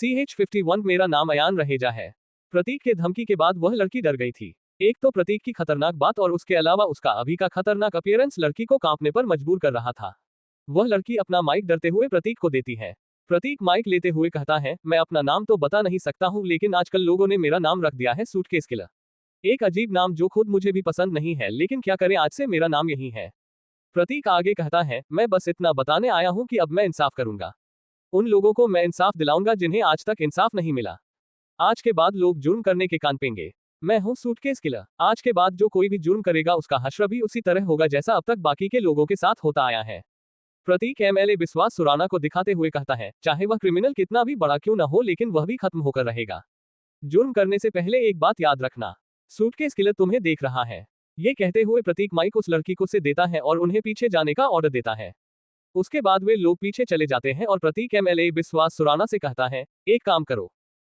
CH51 मेरा नाम अयान रहेजा है। प्रतीक के धमकी के बाद वह लड़की डर गई थी। एक तो प्रतीक की खतरनाक बात और उसके अलावा उसका अभी का खतरनाक अपीयरेंस लड़की को कांपने पर मजबूर कर रहा था। वह लड़की अपना माइक डरते हुए प्रतीक को देती है। प्रतीक माइक लेते हुए कहता है, मैं अपना नाम तो बता नहीं सकता हूँ, लेकिन आजकल लोगों ने मेरा नाम रख दिया है सूटकेस किलर। एक अजीब नाम जो खुद मुझे भी पसंद नहीं है, लेकिन क्या करें, आज से मेरा नाम यही है। प्रतीक आगे कहता है, मैं बस इतना बताने आया हूँ कि अब मैं इंसाफ करूंगा। उन लोगों को मैं इंसाफ दिलाऊंगा जिन्हें आज तक इंसाफ नहीं मिला। आज के बाद लोग जुर्म करने के कांपेंगे। मैं हूँ सूटकेस किलर। आज के बाद जो कोई भी जुर्म करेगा उसका हश्र भी उसी तरह होगा जैसा अब तक बाकी के लोगों के साथ होता आया है। प्रतीक एमएलए विश्वास सुराना को दिखाते हुए कहता है, चाहे वह क्रिमिनल कितना भी बड़ा क्यों न हो, लेकिन वह भी खत्म होकर रहेगा। जुर्म करने से पहले एक बात याद रखना, सूटकेस किलर तुम्हें देख रहा है। ये कहते हुए प्रतीक माइक उस लड़की को से देता है और उन्हें पीछे जाने का ऑर्डर देता है। उसके बाद वे लोग पीछे चले जाते हैं और प्रतीक एमएलए विश्वास सुराना से कहता है, एक काम करो,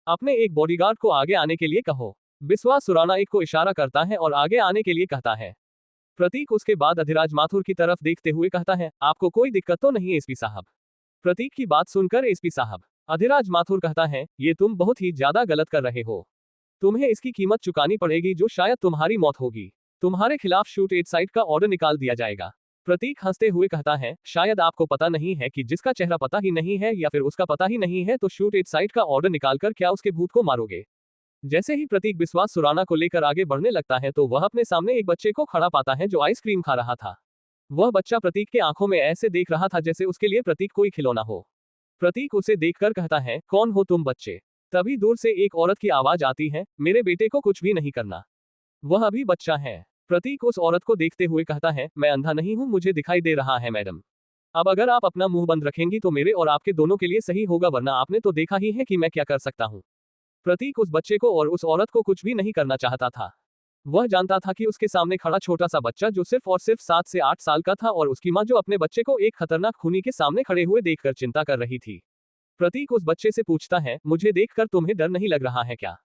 अपने एक बॉडीगार्ड को आगे आने के लिए कहो। विश्वास सुराना एक को इशारा करता है और आगे आने के लिए कहता है। प्रतीक उसके बाद अधिराज माथुर की तरफ देखते हुए कहता है, आपको कोई दिक्कत तो नहीं एसपी साहब? प्रतीक की बात सुनकर एसपी साहब, अधिराज माथुर कहता है, ये तुम बहुत ही ज्यादा गलत कर रहे हो। तुम्हें इसकी कीमत चुकानी पड़ेगी, जो शायद तुम्हारी मौत होगी। तुम्हारे खिलाफ शूट एट साइट का ऑर्डर निकाल दिया जाएगा। प्रतीक हंसते हुए कहता है, शायद आपको पता नहीं है कि जिसका चेहरा पता ही नहीं है या फिर उसका पता ही नहीं है, तो शूट एट साइट का ऑर्डर निकालकर क्या उसके भूत को मारोगे? जैसे ही प्रतीक विश्वास सुराना को लेकर आगे बढ़ने लगता है तो वह अपने सामने एक बच्चे को खड़ा पाता है जो आइसक्रीम खा रहा था। वह बच्चा प्रतीक के आंखों में ऐसे देख रहा था जैसे उसके लिए प्रतीक कोई खिलौना हो। प्रतीक उसे देखकर कहता है, कौन हो तुम बच्चे? तभी दूर से एक औरत की आवाज आती है, मेरे बेटे को कुछ भी नहीं करना, वह अभी बच्चा है। प्रतीक उस औरत को देखते हुए कहता है, मैं अंधा नहीं हूं, मुझे दिखाई दे रहा है मैडम। अब अगर आप अपना मुंह बंद रखेंगी तो मेरे और आपके दोनों के लिए सही होगा, वरना आपने तो देखा ही है कि मैं क्या कर सकता हूं। प्रतीक उस बच्चे को और उस औरत को कुछ भी नहीं करना चाहता था। वह जानता था कि उसके सामने खड़ा छोटा सा बच्चा जो सिर्फ और सिर्फ 7 से 8 साल का था, और उसकी मां जो अपने बच्चे को एक खतरनाक खूनी के सामने खड़े हुए देखकर चिंता कर रही थी। प्रतीक उस बच्चे से पूछता है, मुझे देखकर तुम्हें डर नहीं लग रहा है क्या?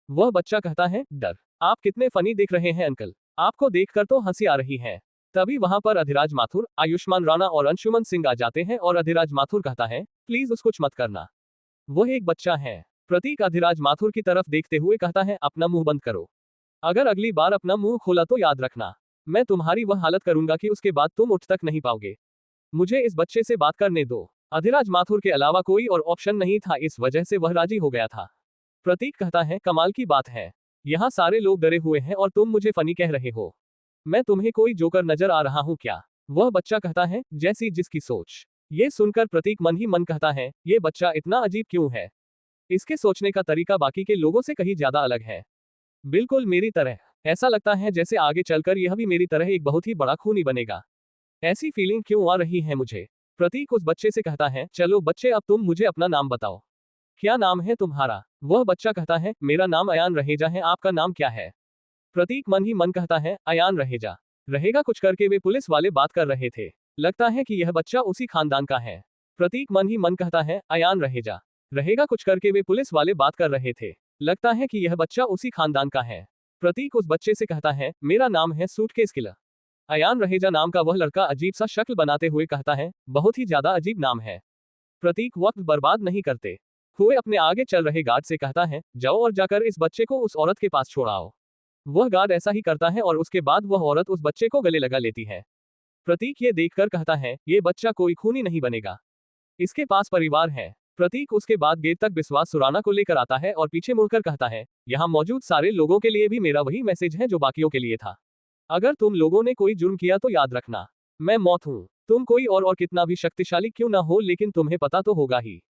वह बच्चा कहता है, डर? आप कितने फनी दिख रहे हैं अंकल, आपको देखकर तो हंसी आ रही है। तभी वहां पर अधिराज माथुर, आयुष्मान राणा और अंशुमन सिंह आ जाते हैं और अधिराज माथुर कहता है, प्लीज उसको कुछ मत करना, वह एक बच्चा है। प्रतीक अधिराज माथुर की तरफ देखते हुए कहता है, अपना मुंह बंद करो। अगर अगली बार अपना मुंह खोला तो याद रखना, मैं तुम्हारी वह हालत करूंगा कि उसके बाद तुम उठ तक नहीं पाओगे। मुझे इस बच्चे से बात करने दो। अधिराज माथुर के अलावा कोई और ऑप्शन नहीं था, इस वजह से वह राजी हो गया था। प्रतीक कहता है, कमाल की बात है, यहाँ सारे लोग डरे हुए हैं और तुम मुझे फनी कह रहे हो। मैं तुम्हें कोई जोकर नजर आ रहा हूँ क्या? वह बच्चा कहता है, जैसी जिसकी सोच। ये सुनकर प्रतीक मन ही मन कहता है, ये बच्चा इतना अजीब क्यों है? इसके सोचने का तरीका बाकी के लोगों से कहीं ज्यादा अलग है, बिल्कुल मेरी तरह। ऐसा लगता है जैसे आगे चलकर यह भी मेरी तरह एक बहुत ही बड़ा खूनी बनेगा। ऐसी फीलिंग क्यों आ रही है मुझे? प्रतीक उस बच्चे से कहता है, चलो बच्चे, अब तुम मुझे अपना नाम बताओ, क्या नाम है तुम्हारा? वह बच्चा कहता है, मेरा नाम अयान रहेजा है, आपका नाम क्या है? प्रतीक मन ही मन कहता है, अयान रहेजा। रहेगा कुछ करके वे पुलिस वाले बात कर रहे थे, लगता है कि यह बच्चा उसी खानदान का है। प्रतीक मन ही मन कहता है, अयान रहेजा। रहेगा कुछ करके वे पुलिस वाले बात कर रहे थे, लगता है कि यह बच्चा उसी खानदान का है। प्रतीक उस बच्चे से कहता है, मेरा नाम है सूटकेस किलर। अयान रहेजा नाम का वह लड़का अजीब सा शक्ल बनाते हुए कहता है, बहुत ही ज्यादा अजीब नाम है। प्रतीक वक्त बर्बाद नहीं करते हुए अपने आगे चल रहे गार्ड से कहता है, जाओ और जाकर इस बच्चे को उस औरत के पास छोड़ाओ। वह गार्ड ऐसा ही करता है और उसके बाद वह औरत उस बच्चे को गले लगा लेती है। प्रतीक ये देखकर कहता है, ये बच्चा कोई खूनी नहीं बनेगा, इसके पास परिवार है। प्रतीक उसके बाद गेट तक विश्वास सुराना को लेकर आता है और पीछे मुड़कर कहता है, यहाँ मौजूद सारे लोगों के लिए भी मेरा वही मैसेज है जो बाकियों के लिए था। अगर तुम लोगों ने कोई जुर्म किया तो याद रखना, मैं मौत हूँ। तुम कोई और कितना भी शक्तिशाली क्यों ना हो, लेकिन तुम्हें पता तो होगा ही,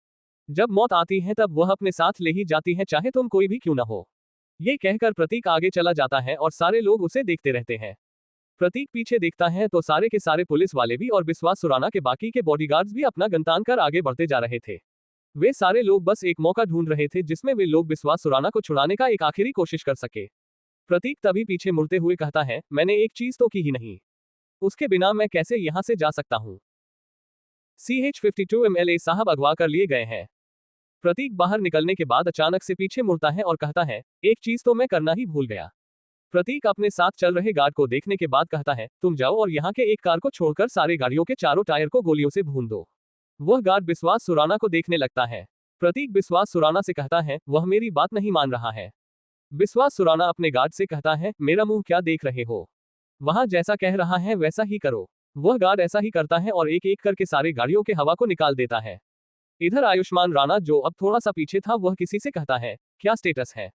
जब मौत आती है तब वह अपने साथ ले ही जाती है, चाहे तुम कोई भी क्यों ना हो। ये कहकर प्रतीक आगे चला जाता है और सारे लोग उसे देखते रहते हैं। प्रतीक पीछे देखता है तो सारे के सारे पुलिस वाले भी और विश्वास सुराना के बाकी के बॉडीगार्ड्स भी अपना गन तान कर आगे बढ़ते जा रहे थे। वे सारे लोग बस एक मौका ढूंढ रहे थे जिसमें वे लोग विश्वास सुराना को छुड़ाने का एक आखिरी कोशिश कर सके। प्रतीक तभी पीछे मुड़ते हुए कहता है, मैंने एक चीज तो की ही नहीं, उसके बिना मैं कैसे यहां से जा सकता हूं? CH52 MLA साहब अगवा कर लिए गए हैं। प्रतीक बाहर निकलने के बाद अचानक से पीछे मुड़ता है और कहता है, एक चीज तो मैं करना ही भूल गया। प्रतीक अपने साथ चल रहे गार्ड को देखने के बाद कहता है, तुम जाओ और यहाँ के एक कार को छोड़कर सारे गाड़ियों के चारों टायर को गोलियों से भून दो। वह गार्ड विश्वास सुराना को देखने लगता है। प्रतीक विश्वास सुराना से कहता है, वह मेरी बात नहीं मान रहा है। विश्वास सुराना अपने गार्ड से कहता है, मेरा मुंह क्या देख रहे हो? वहां जैसा कह रहा है वैसा ही करो। वह गार्ड ऐसा ही करता है और एक एक करके सारे गाड़ियों के हवा को निकाल देता है। इधर आयुष्मान राणा, जो अब थोड़ा सा पीछे था, वह किसी से कहता है, क्या स्टेटस है?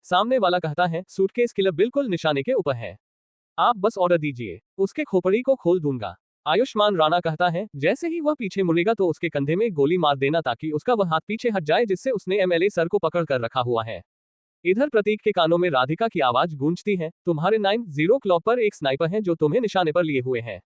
सामने वाला कहता है, सूटकेस किलर बिल्कुल निशाने के ऊपर है, आप बस ऑर्डर दीजिए, उसके खोपड़ी को खोल दूंगा। आयुष्मान राणा कहता है, जैसे ही वह पीछे मुड़ेगा तो उसके कंधे में गोली मार देना ताकि उसका वह हाथ पीछे हट जाए जिससे उसने एमएलए सर को पकड़ कर रखा हुआ है। इधर प्रतीक के कानों में राधिका की आवाज गूंजती है, तुम्हारे 90 क्लॉक पर एक स्नाइपर है जो तुम्हें निशाने पर लिए हुए है,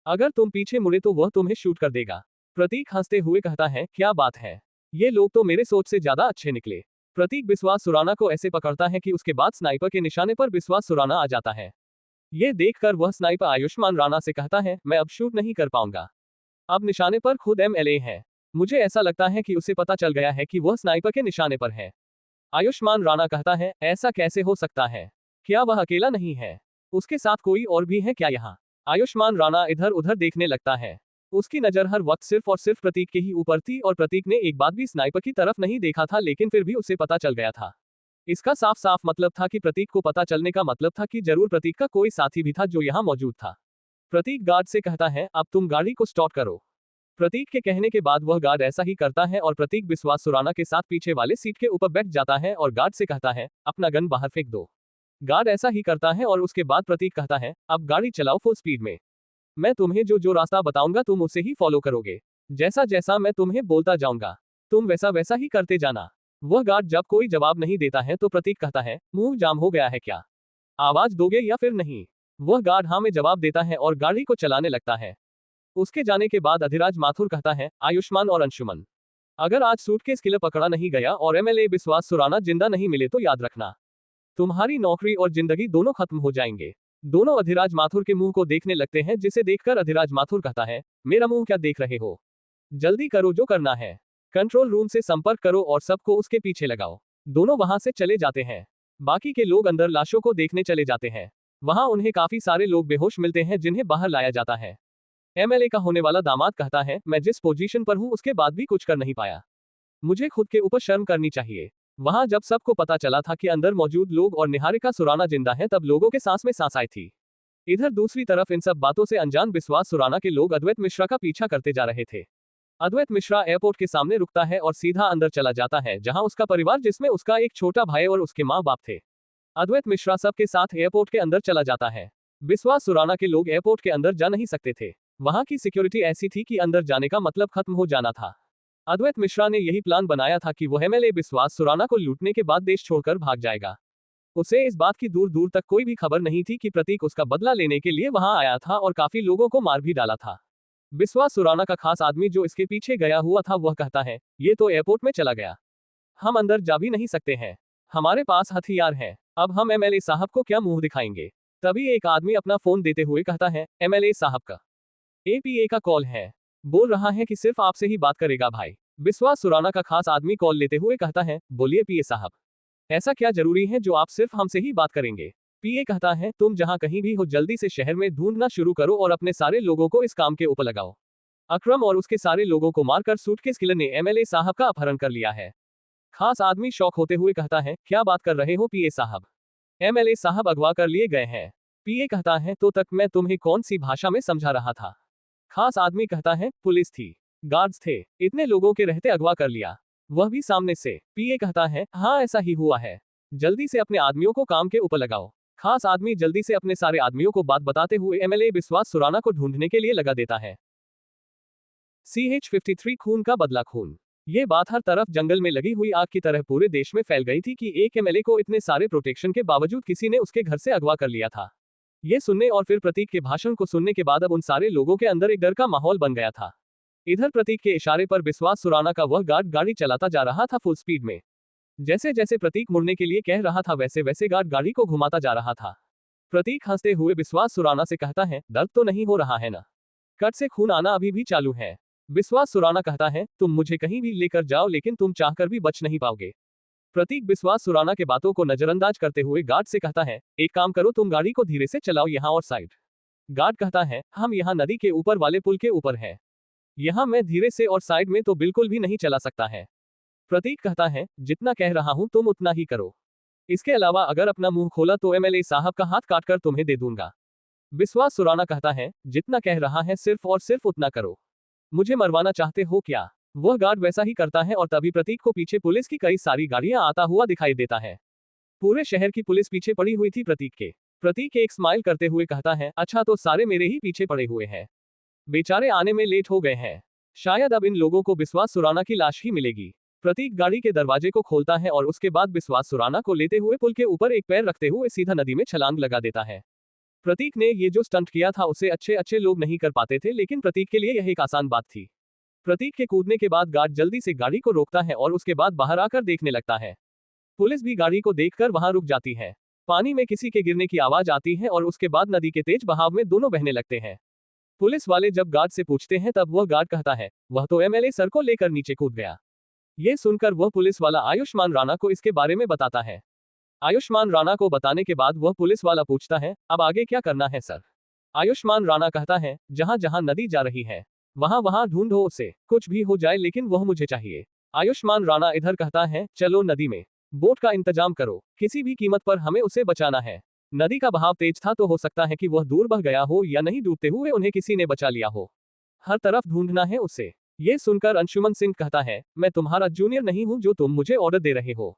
अगर तुम पीछे मुड़े तो वह तुम्हें शूट कर देगा। प्रतीक हंसते हुए कहता है, क्या बात है, ये लोग तो मेरे सोच से ज्यादा अच्छे निकले। प्रतीक विश्वास सुराना को ऐसे पकड़ता है कि उसके बाद स्नाइपर के निशाने पर विश्वास सुराना आ जाता है। ये देखकर वह स्नाइपर आयुष्मान राणा से कहता है, मैं अब शूट नहीं कर पाऊंगा, अब निशाने पर खुद एमएलए है। मुझे ऐसा लगता है कि उसे पता चल गया है कि वह स्नाइपर के निशाने पर है। आयुष्मान राणा कहता है, ऐसा कैसे हो सकता है, क्या वह अकेला नहीं है, उसके साथ कोई और भी है क्या यहाँ? आयुष्मान राणा इधर उधर देखने लगता है। उसकी नजर हर वक्त सिर्फ और सिर्फ प्रतीक के ही ऊपर थी और प्रतीक ने एक बात भी स्नाइपर की तरफ नहीं देखा था, लेकिन फिर भी उसे पता चल गया था। इसका साफ साफ मतलब था कि प्रतीक को पता चलने का मतलब था कि जरूर प्रतीक का कोई साथी भी था जो यहाँ मौजूद था। प्रतीक गार्ड से कहता है, अब तुम गाड़ी को स्टार्ट करो। प्रतीक के कहने के बाद वह गार्ड ऐसा ही करता है और प्रतीक विश्वास सुराना के साथ पीछे वाले सीट के ऊपर बैठ जाता है और गार्ड से कहता है, अपना गन बाहर फेंक दो। गार्ड ऐसा ही करता है और उसके बाद प्रतीक कहता है, अब गाड़ी चलाओ फुल स्पीड में, मैं तुम्हें जो जो रास्ता बताऊंगा तुम उसे ही फॉलो करोगे, जैसा जैसा मैं तुम्हें बोलता जाऊंगा तुम वैसा वैसा ही करते जाना। वह गार्ड जब कोई जवाब नहीं देता है तो प्रतीक कहता है, मुंह जाम हो गया है क्या, आवाज दोगे या फिर नहीं? वह गार्ड हाँ में जवाब देता है और गाड़ी को चलाने लगता है। उसके जाने के बाद अधिराज माथुर कहता है, आयुष्मान और अंशुमन, अगर आज सूटकेस किलर पकड़ा नहीं गया और एमएलए विश्वास सुराना जिंदा नहीं मिले तो याद रखना, तुम्हारी नौकरी और जिंदगी दोनों खत्म हो जाएंगे। दोनों अधिराज माथुर के मुंह को देखने लगते हैं, जिसे देखकर अधिराज माथुर कहता है, मेरा मुंह क्या देख रहे हो, जल्दी करो जो करना है, कंट्रोल रूम से संपर्क करो और सबको उसके पीछे लगाओ। दोनों वहां से चले जाते हैं। बाकी के लोग अंदर लाशों को देखने चले जाते हैं। वहां उन्हें काफी सारे लोग बेहोश मिलते हैं जिन्हें बाहर लाया जाता है। एमएलए का होने वाला दामाद कहता है, मैं जिस पोजीशन पर हूं उसके बाद भी कुछ कर नहीं पाया, मुझे खुद के ऊपर शर्म करनी चाहिए। वहां जब सबको पता चला था कि अंदर मौजूद लोग और निहारिका सुराना जिंदा है तब लोगों के सांस में सांस आई थी। इधर दूसरी तरफ इन सब बातों से अनजान विश्वास सुराना के लोग अद्वैत मिश्रा का पीछा करते जा रहे थे। अद्वैत मिश्रा एयरपोर्ट के सामने रुकता है और सीधा अंदर चला जाता है जहां उसका परिवार, जिसमें उसका एक छोटा भाई और उसके माँ बाप थे। अद्वैत मिश्रा सबके साथ एयरपोर्ट के अंदर चला जाता है। विश्वास सुराना के लोग एयरपोर्ट के अंदर जा नहीं सकते थे, वहां की सिक्योरिटी ऐसी थी कि अंदर जाने का मतलब खत्म हो जाना था। अद्वैत मिश्रा ने यही प्लान बनाया था कि वह एमएलए विश्वास सुराना को लूटने के बाद देश छोड़कर भाग जाएगा। उसे इस बात की दूर दूर तक कोई भी खबर नहीं थी कि प्रतीक उसका बदला लेने के लिए वहां आया था और काफी लोगों को मार भी डाला था। विश्वास सुराना का खास आदमी जो इसके पीछे गया हुआ था वह कहता है, ये तो एयरपोर्ट में चला गया, हम अंदर जा भी नहीं सकते हैं, हमारे पास हथियार है, अब हम एमएलए साहब को क्या मुंह दिखाएंगे। तभी एक आदमी अपना फोन देते हुए कहता है, एमएलए साहब का एपीए का कॉल है, बोल रहा है कि सिर्फ आपसे ही बात करेगा भाई। विश्वास सुराना का खास आदमी कॉल लेते हुए कहता है, बोलिए पीए साहब, ऐसा क्या जरूरी है जो आप सिर्फ हमसे ही बात करेंगे? पीए कहता है, तुम जहां कहीं भी हो जल्दी से शहर में ढूंढना शुरू करो और अपने सारे लोगों को इस काम के ऊपर लगाओ। अकरम और उसके सारे लोगों को मारकर सूटकेस किलर ने एमएलए साहब का अपहरण कर लिया है। खास आदमी शौक होते हुए कहता है, क्या बात कर रहे हो पीए साहब, एमएलए साहब अगवा कर लिए गए हैं। पीए कहता है, तो तक मैं तुम्हें कौन सी भाषा में समझा रहा था? खास आदमी कहता है, पुलिस थी, गार्ड्स थे, इतने लोगों के रहते अगवा कर लिया, वह भी सामने से। पीए कहता है, हाँ ऐसा ही हुआ है, जल्दी से अपने आदमियों को काम के ऊपर लगाओ। खास आदमी जल्दी से अपने सारे आदमियों को बात बताते हुए एमएलए विश्वास सुराना को ढूंढने के लिए लगा देता है। CH-53 खून का बदला खून। ये बात हर तरफ जंगल में लगी हुई आग की तरह पूरे देश में फैल गई थी कि एक एमएलए को इतने सारे प्रोटेक्शन के बावजूद किसी ने उसके घर से अगवा कर लिया था। ये सुनने और फिर प्रतीक के भाषण को सुनने के बाद अब उन सारे लोगों के अंदर एक डर का माहौल बन गया था। इधर प्रतीक के इशारे पर विश्वास सुराना का वह गार्ड गाड़ी चलाता जा रहा था फुल स्पीड में। जैसे जैसे प्रतीक मुड़ने के लिए कह रहा था वैसे वैसे गार्ड गाड़ी को घुमाता जा रहा था। प्रतीक हंसते हुए विश्वास सुराना से कहता है, दर्द तो नहीं हो रहा है ना? कट से खून आना अभी भी चालू है। विश्वास सुराना कहता है, तुम मुझे कहीं भी लेकर जाओ लेकिन तुम चाहकर भी बच नहीं पाओगे। प्रतीक विश्वास सुराना के बातों को नजरअंदाज करते हुए गार्ड से कहता है, एक काम करो, तुम गाड़ी को धीरे से चलाओ यहाँ और साइड। गार्ड कहता है, हम यहाँ नदी के ऊपर वाले पुल के ऊपर है, यहाँ मैं धीरे से और साइड में तो बिल्कुल भी नहीं चला सकता है। प्रतीक कहता है, जितना कह रहा हूं तुम उतना ही करो। इसके अलावा अगर अपना मुंह खोला तो एमएलए साहब का हाथ काटकर तुम्हें दे दूंगा। विश्वास सुराना कहता है, जितना कह रहा है सिर्फ और सिर्फ उतना करो। मुझे मरवाना चाहते हो क्या? वह गार्ड वैसा ही करता है और तभी प्रतीक को पीछे पुलिस की कई सारी गाड़ियां आता हुआ दिखाई देता है। पूरे शहर की पुलिस पीछे पड़ी हुई थी प्रतीक के। प्रतीक एक स्माइल करते हुए कहता है, अच्छा तो सारे मेरे ही पीछे पड़े हुए हैं। बेचारे आने में लेट हो गए हैं। शायद अब इन लोगों को विश्वास सुराना की लाश ही मिलेगी। प्रतीक गाड़ी के दरवाजे को खोलता है और उसके बाद विश्वास सुराना को लेते हुए पुल के ऊपर एक पैर रखते हुए सीधा नदी में छलांग लगा देता है। प्रतीक ने ये जो स्टंट किया था उसे अच्छे अच्छे लोग नहीं कर पाते थे, लेकिन प्रतीक के लिए यह एक आसान बात थी। प्रतीक के कूदने के बाद गार्ड जल्दी से गाड़ी को रोकता है और उसके बाद बाहर आकर देखने लगता है। पुलिस भी गाड़ी को देखकर वहां रुक जाती है। पानी में किसी के गिरने की आवाज आती है और उसके बाद नदी के तेज बहाव में दोनों बहने लगते हैं। पुलिस वाले जब गार्ड से पूछते हैं तब वह गार्ड कहता है, वह तो एमएलए सर को लेकर नीचे कूद गया। ये सुनकर वह पुलिस वाला आयुष्मान राणा को इसके बारे में बताता है। आयुष्मान राणा को बताने के बाद वह पुलिस वाला पूछता है, अब आगे क्या करना है सर? आयुष्मान राणा कहता है, जहां जहां नदी जा रही है वहां वहां ढूंढो उसे, कुछ भी हो जाए लेकिन वह मुझे चाहिए। आयुष्मान राणा इधर कहता है, चलो नदी में बोट का इंतजाम करो, किसी भी कीमत पर हमें उसे बचाना है। नदी का बहाव तेज था तो हो सकता है कि वह दूर बह गया हो या नहीं डूबते हुए उन्हें किसी ने बचा लिया हो। हर तरफ ढूंढना है उसे। ये सुनकर अंशुमन सिंह कहता है, मैं तुम्हारा जूनियर नहीं हूं जो तुम मुझे ऑर्डर दे रहे हो।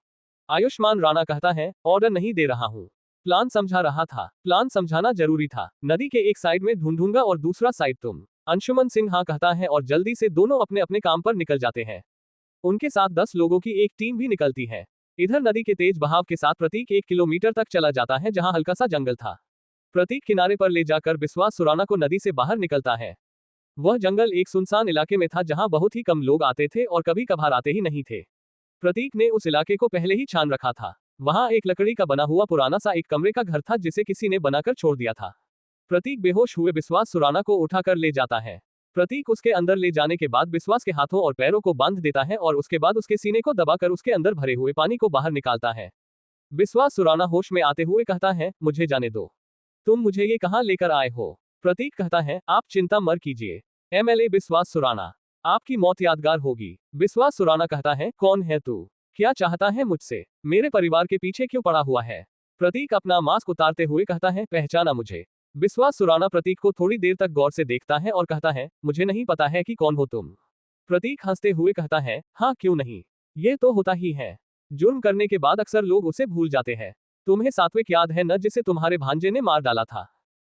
आयुष्मान राणा कहता है, ऑर्डर नहीं दे रहा हूं, प्लान समझा रहा था। प्लान समझाना जरूरी था। नदी के एक साइड में ढूंढूंगा और दूसरा साइड तुम। अंशुमन सिंह हाँ कहता है और जल्दी से दोनों अपने अपने काम पर निकल जाते हैं। उनके साथ 10 लोगों की एक टीम भी निकलती है। इधर नदी के तेज बहाव के साथ प्रतीक 1 किलोमीटर तक चला जाता है जहां हल्का सा जंगल था। प्रतीक किनारे पर ले जाकर विश्वास सुराना को नदी से बाहर निकलता है। वह जंगल एक सुनसान इलाके में था जहां बहुत ही कम लोग आते थे और कभी कभार आते ही नहीं थे। प्रतीक ने उस इलाके को पहले ही छान रखा था। वहां एक लकड़ी का बना हुआ पुराना सा एक कमरे का घर था जिसे किसी ने बनाकर छोड़ दिया था। प्रतीक बेहोश हुए विश्वास सुराना को उठाकर ले जाता है। प्रतीक उसके अंदर ले जाने के बाद विश्वास के हाथों और पैरों को बांध देता है और उसके बाद उसके सीने को दबाकर उसके अंदर भरे हुए पानी को बाहर निकालता है। विश्वास सुराना होश में आते हुए कहता है, मुझे जाने दो। तुम मुझे ये कहां लेकर आए हो? प्रतीक कहता है, आप चिंता मत कीजिए एमएलए विश्वास सुराना, आपकी मौत यादगार होगी। विश्वास सुराना कहता है, कौन है तू? क्या चाहता है मुझसे? मेरे परिवार के पीछे क्यों पड़ा हुआ है? प्रतीक अपना मास्क उतारते हुए कहता है, पहचाना मुझे? विश्वास सुराना प्रतीक को थोड़ी देर तक गौर से देखता है और कहता है, मुझे नहीं पता है कि कौन हो तुम। प्रतीक हंसते हुए कहता है, हाँ क्यों नहीं, ये तो होता ही है। जुर्म करने के बाद अक्सर लोग उसे भूल जाते हैं। तुम्हें सात्विक याद है न, जिसे तुम्हारे भांजे ने मार डाला था?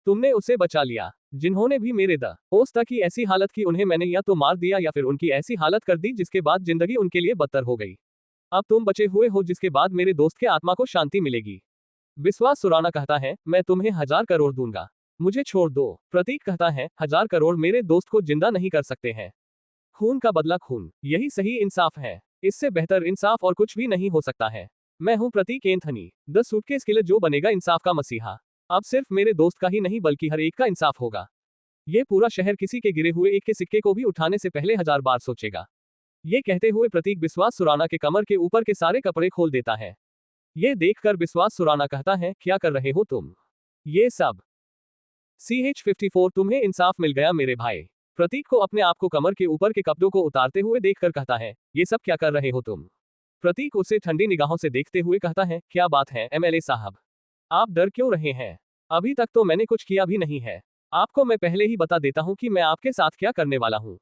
तुमने उसे बचा लिया। जिन्होंने भी मेरे दोस्त की ऐसी हालत की उन्हें मैंने या तो मार दिया या फिर उनकी ऐसी हालत कर दी जिसके बाद जिंदगी उनके लिए बदतर हो गई। अब तुम बचे हुए हो जिसके बाद मेरे दोस्त के आत्मा को शांति मिलेगी। विश्वास सुराना कहता है, मैं तुम्हें 1000 करोड़ दूंगा, मुझे छोड़ दो। प्रतीक कहता है, 1000 करोड़ मेरे दोस्त को जिंदा नहीं कर सकते हैं। खून का बदला खून, यही सही इंसाफ है। इससे बेहतर इंसाफ और कुछ भी नहीं हो सकता है। मैं हूं प्रतीक एंथनी, द सूटकेस किलर, जो बनेगा इंसाफ का मसीहा। अब सिर्फ मेरे दोस्त का ही नहीं बल्कि हर एक का इंसाफ होगा। ये पूरा शहर किसी के गिरे हुए एक के सिक्के को भी उठाने से पहले 1000 बार सोचेगा। ये कहते हुए प्रतीक विश्वास सुराना के कमर के ऊपर के सारे कपड़े खोल देता है। ये देखकर विश्वास सुराना कहता है, क्या कर रहे हो तुम? ये सब CH-54, तुम्हें इंसाफ मिल गया मेरे भाई। प्रतीक को अपने आप को कमर के ऊपर के कपड़ों को उतारते हुए देखकर कहता है, ये सब क्या कर रहे हो तुम? प्रतीक उसे ठंडी निगाहों से देखते हुए कहता है, क्या बात है एमएलए साहब, आप डर क्यों रहे हैं? अभी तक तो मैंने कुछ किया भी नहीं है। आपको मैं पहले ही बता देता हूं कि मैं आपके साथ क्या करने वाला हूं।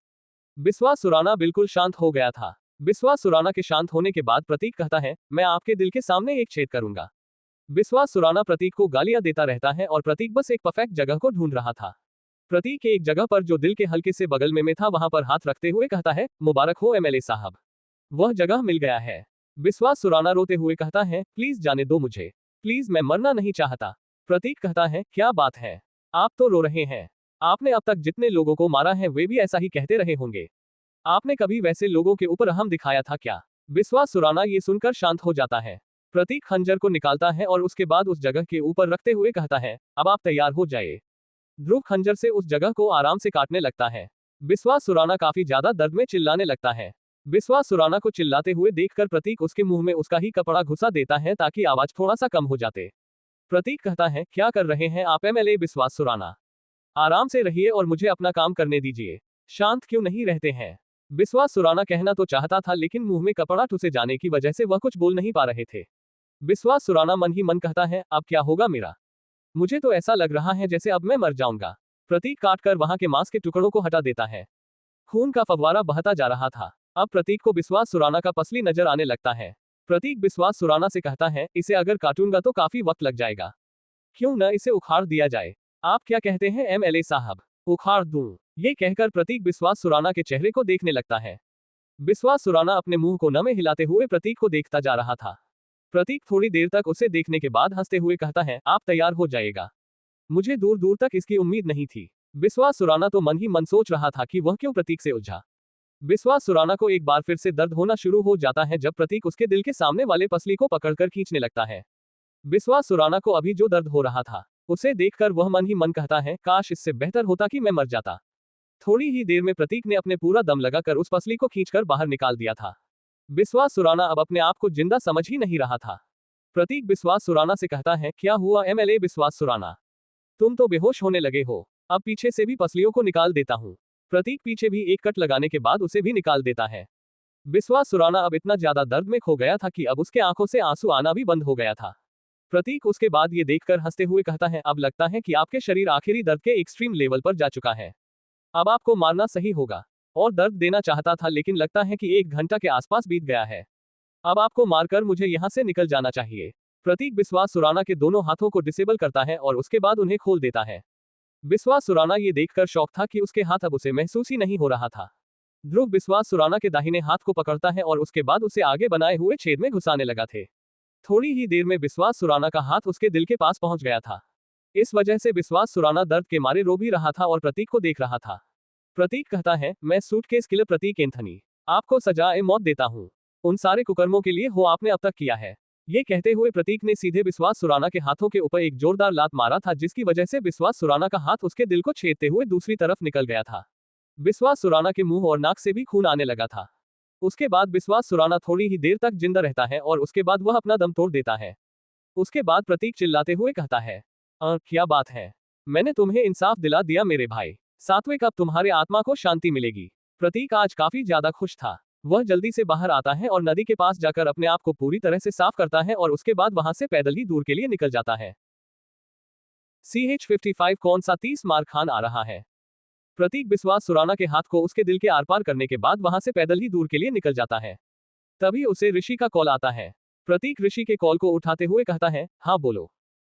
विश्वास सुराना बिल्कुल शांत हो गया था। विश्वास सुराना के शांत होने के बाद प्रतीक कहता है, मैं आपके दिल के सामने एक छेद करूंगा। विश्वास सुराना प्रतीक को गालियां देता रहता है और प्रतीक बस एक परफेक्ट जगह को ढूंढ रहा था। प्रतीक एक जगह पर जो दिल के हल्के से बगल में था वहां पर हाथ रखते हुए कहता है, मुबारक हो एमएलए साहब, वह जगह मिल गया है। विश्वास सुराना रोते हुए कहता है, प्लीज जाने दो मुझे, प्लीज, मैं मरना नहीं चाहता। प्रतीक कहता है, क्या बात है, आप तो रो रहे हैं। आपने अब तक जितने लोगों को मारा है वे भी ऐसा ही कहते रहे होंगे। आपने कभी वैसे लोगों के ऊपर रहम दिखाया था क्या? विश्वास सुराना ये सुनकर शांत हो जाता है। प्रतीक खंजर को निकालता है और उसके बाद उस जगह के ऊपर रखते हुए कहता है, अब आप तैयार हो जाइए। ध्रुव खंजर से उस जगह को आराम से काटने लगता है। विश्वास सुराना काफी ज्यादा दर्द में चिल्लाने लगता है। विश्वास सुराना को चिल्लाते हुए देखकर प्रतीक उसके मुंह में उसका ही कपड़ा घुसा देता है ताकि आवाज थोड़ा सा कम हो जाते। प्रतीक कहता है, क्या कर रहे हैं आप एमएलए विश्वास सुराना? आराम से रहिए और मुझे अपना काम करने दीजिए। शांत क्यों नहीं रहते हैं? विश्वास सुराना कहना तो चाहता था लेकिन मुंह में कपड़ा ठुसे जाने की वजह से वह कुछ बोल नहीं पा रहे थे। विश्वास सुराना मन ही मन कहता है, अब क्या होगा मेरा? मुझे तो ऐसा लग रहा है जैसे अब मैं मर जाऊंगा। प्रतीक काट कर वहां के मांस के टुकड़ों को हटा देता है। खून का फव्वारा बहता जा रहा था। अब प्रतीक को विश्वास सुराना का पसली नजर आने लगता है। प्रतीक विश्वास सुराना से कहता है, इसे अगर काटूंगा तो काफी वक्त लग जाएगा, क्यों न इसे उखाड़ दिया जाए? आप क्या कहते हैं एमएलए साहब, उखाड़ दूं? ये कहकर प्रतीक विश्वास सुराना के चेहरे को देखने लगता है। विश्वास सुराना अपने मुंह को नमे हिलाते हुए प्रतीक को देखता जा रहा था। प्रतीक थोड़ी देर तक उसे देखने के बाद हंसते हुए कहता है, आप तैयार हो जाएगा। मुझे दूर दूर तक इसकी उम्मीद नहीं थी। विश्वास सुराना तो मन ही मन सोच रहा था कि वह क्यों प्रतीक से उलझा। विश्वास सुराना को एक बार फिर से दर्द होना शुरू हो जाता है जब प्रतीक उसके दिल के सामने वाले पसली को पकड़कर खींचने लगता है। विश्वास सुराना को अभी जो दर्द हो रहा था उसे देखकर वह मन ही मन कहता है, काश इससे बेहतर होता कि मैं मर जाता। थोड़ी ही देर में प्रतीक ने अपने पूरा दम लगाकर उस पसली को खींचकर बाहर निकाल दिया था। विश्वास सुराना अब अपने आप को जिंदा समझ ही नहीं रहा था। प्रतीक विश्वास सुराना से कहता है, क्या हुआ एमएलए विश्वास सुराना? तुम तो बेहोश होने लगे हो। अब पीछे से भी पसलियों को निकाल देता हूँ। प्रतीक पीछे भी एक कट लगाने के बाद उसे भी निकाल देता है। विश्वास सुराना अब इतना ज्यादा दर्द में खो गया था कि अब उसके आंखों से आंसू आना भी बंद हो गया था। प्रतीक उसके बाद ये देखकर हंसते हुए कहता है, अब लगता है कि आपके शरीर आखिरी दर्द के एक्सट्रीम लेवल पर जा चुका है। अब आपको मारना सही होगा। और दर्द देना चाहता था लेकिन लगता है कि 1 घंटा के आसपास बीत गया है। अब आपको मारकर मुझे यहाँ से निकल जाना चाहिए। प्रतीक विश्वास सुराना के दोनों हाथों को डिसेबल करता है और उसके बाद उन्हें खोल देता है। विश्वास सुराना ये देखकर शौक था कि उसके हाथ अब उसे महसूस ही नहीं हो रहा था। ध्रुव विश्वास सुराना के दाहिने हाथ को पकड़ता है और उसके बाद उसे आगे बनाए हुए छेद में घुसाने लगा थे। थोड़ी ही देर में विश्वास सुराना का हाथ उसके दिल के पास पहुंच गया था। इस वजह से विश्वास सुराना दर्द के मारे रो भी रहा था और प्रतीक को देख रहा था। प्रतीक कहता है, मैं सूटकेस किलर प्रतीक एंथनी आपको सजाए मौत देता हूँ। उन सारे कुकर्मों के लिए हो आपने अब तक किया है। ये कहते हुए प्रतीक ने सीधे विश्वास सुराना के हाथों के ऊपर एक जोरदार लात मारा था जिसकी वजह से विश्वास सुराना का हाथ उसके दिल को छेदते हुए दूसरी तरफ निकल गया था। विश्वास सुराना के मुंह और नाक से भी खून आने लगा था। उसके बाद विश्वास सुराना थोड़ी ही देर तक जिंदा रहता है और उसके बाद वह अपना दम तोड़ देता है। उसके बाद प्रतीक चिल्लाते हुए कहता है, क्या बात है, मैंने तुम्हें इंसाफ दिला दिया मेरे भाई। सात्विक, अब तुम्हारे आत्मा को शांति मिलेगी। प्रतीक आज काफी ज्यादा खुश था। वह जल्दी से बाहर आता है और नदी के पास जाकर अपने आप को पूरी तरह से साफ करता है और उसके बाद वहां से पैदल ही दूर के लिए निकल जाता है। CH-55 कौन सा 30 मार खान आ रहा है? प्रतीक विश्वास सुराना के हाथ को उसके दिल के आर पार करने के बाद वहां से पैदल ही दूर के लिए निकल जाता है। तभी उसे ऋषि का कॉल आता है। प्रतीक ऋषि के कॉल को उठाते हुए कहता है, हाँ बोलो।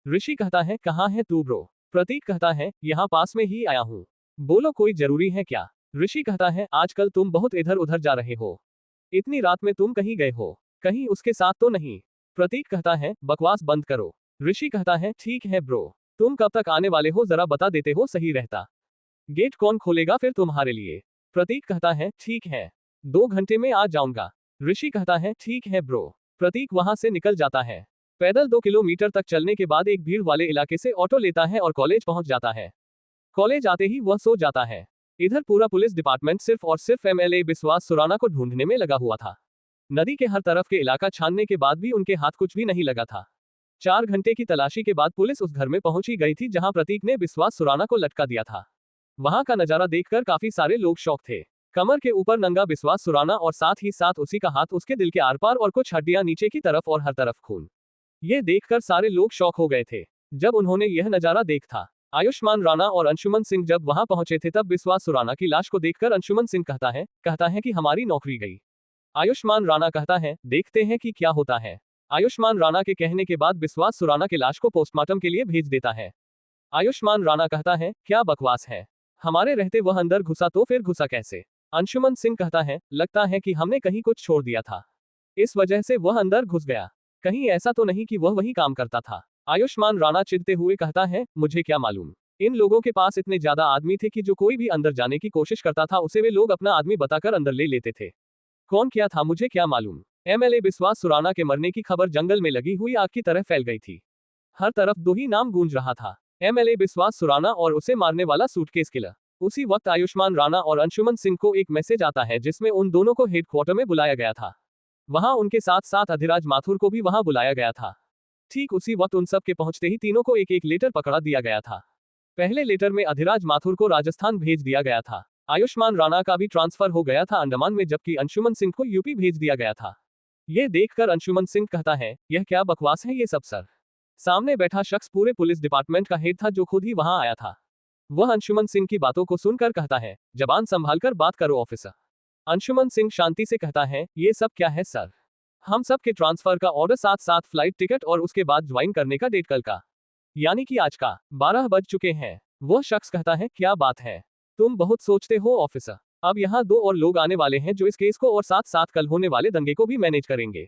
ऋषि कहता है, कहाँ है तू ब्रो? प्रतीक कहता है, यहाँ पास में ही आया हूँ। बोलो, कोई जरूरी है क्या? ऋषि कहता है, आजकल तुम बहुत इधर उधर जा रहे हो। इतनी रात में तुम कहीं गए हो? कहीं उसके साथ तो नहीं? प्रतीक कहता है, बकवास बंद करो। ऋषि कहता है, ठीक है ब्रो, तुम कब तक आने वाले हो जरा बता देते हो सही रहता। गेट कौन खोलेगा फिर तुम्हारे लिए? प्रतीक कहता है, ठीक है, 2 घंटे में आ जाऊंगा। ऋषि कहता है, ठीक है ब्रो। प्रतीक वहां से निकल जाता है। पैदल 2 किलोमीटर तक चलने के बाद एक भीड़ वाले इलाके से ऑटो लेता है और कॉलेज पहुंच जाता है। कॉलेज आते ही वह सो जाता है। इधर पूरा पुलिस डिपार्टमेंट सिर्फ और सिर्फ एमएलए विश्वास सुराना को ढूंढने में लगा हुआ था। नदी के हर तरफ के इलाका छानने के बाद भी उनके हाथ कुछ भी नहीं लगा था। 4 घंटे की तलाशी के बाद पुलिस उस घर में पहुंची गई थी जहां प्रतीक ने विश्वास सुराना को लटका दिया था। वहां का नजारा देखकर काफी सारे लोग शौक थे। कमर के ऊपर नंगा विश्वास सुराना और साथ ही साथ उसी का हाथ उसके दिल के आर पार और कुछ हड्डियां नीचे की तरफ और हर तरफ खून। ये देखकर सारे लोग शौक हो गए थे। जब उन्होंने यह नजारा देखा, आयुष्मान राणा और अंशुमन सिंह जब वहां पहुंचे थे तब विश्वास सुराना की लाश को देखकर अंशुमन सिंह कहता है कि हमारी नौकरी गई। आयुष्मान राणा कहता है, देखते हैं कि क्या होता है। आयुष्मान राणा के कहने के बाद विश्वास सुराना की लाश को पोस्टमार्टम के लिए भेज देता है। आयुष्मान राणा कहता है, क्या बकवास है, हमारे रहते वह अंदर घुसा तो फिर घुसा कैसे? अंशुमन सिंह कहता है, लगता है कि हमने कहीं कुछ छोड़ दिया था, इस वजह से वह अंदर घुस गया। कहीं ऐसा तो नहीं कि वह वही काम करता था? आयुष्मान राणा चिढ़ते हुए कहता है, मुझे क्या मालूम। इन लोगों के पास इतने ज्यादा आदमी थे कि जो कोई भी अंदर जाने की कोशिश करता था उसे वे लोग अपना आदमी बताकर अंदर ले लेते थे। कौन क्या था मुझे क्या मालूम। एमएलए विश्वास सुराना के मरने की खबर जंगल में लगी हुई आग की तरह फैल गई थी। हर तरफ 2 ही नाम गूंज रहा था, एमएलए विश्वास सुराना और उसे मारने वाला सूटकेस किलर। उसी वक्त आयुष्मान राणा और अंशुमन सिंह को एक मैसेज आता है जिसमें उन दोनों को हेडक्वार्टर में बुलाया गया था। वहां उनके साथ साथ अधिराज माथुर को भी वहां बुलाया गया था। ठीक उसी वक्त उन सब के पहुंचते ही तीनों को एक एक लेटर पकड़ा दिया गया था। पहले लेटर में अधिराज माथुर को राजस्थान भेज दिया गया था। आयुष्मान राणा का भी ट्रांसफर हो गया था अंडमान में, जबकि अंशुमन सिंह को यूपी भेज दिया गया था। ये देखकर अंशुमन सिंह कहता है, यह क्या बकवास है ये सब सर। सामने बैठा शख्स पूरे पुलिस डिपार्टमेंट का हेड था, जो खुद ही वहां आया था। वह अंशुमन सिंह की बातों को सुनकर कहता है, जबान संभालकर बात करो ऑफिसर। अंशुमन सिंह शांति से कहता है, ये सब क्या है सर? हम सब के ट्रांसफर का ऑर्डर, साथ साथ फ्लाइट टिकट और उसके बाद ज्वाइन करने का डेट कल का, यानी कि आज का 12 बज चुके हैं। वो शख्स कहता है, क्या बात है, तुम बहुत सोचते हो ऑफिसर। अब यहाँ 2 और लोग आने वाले हैं जो इस केस को और साथ साथ कल होने वाले दंगे को भी मैनेज करेंगे।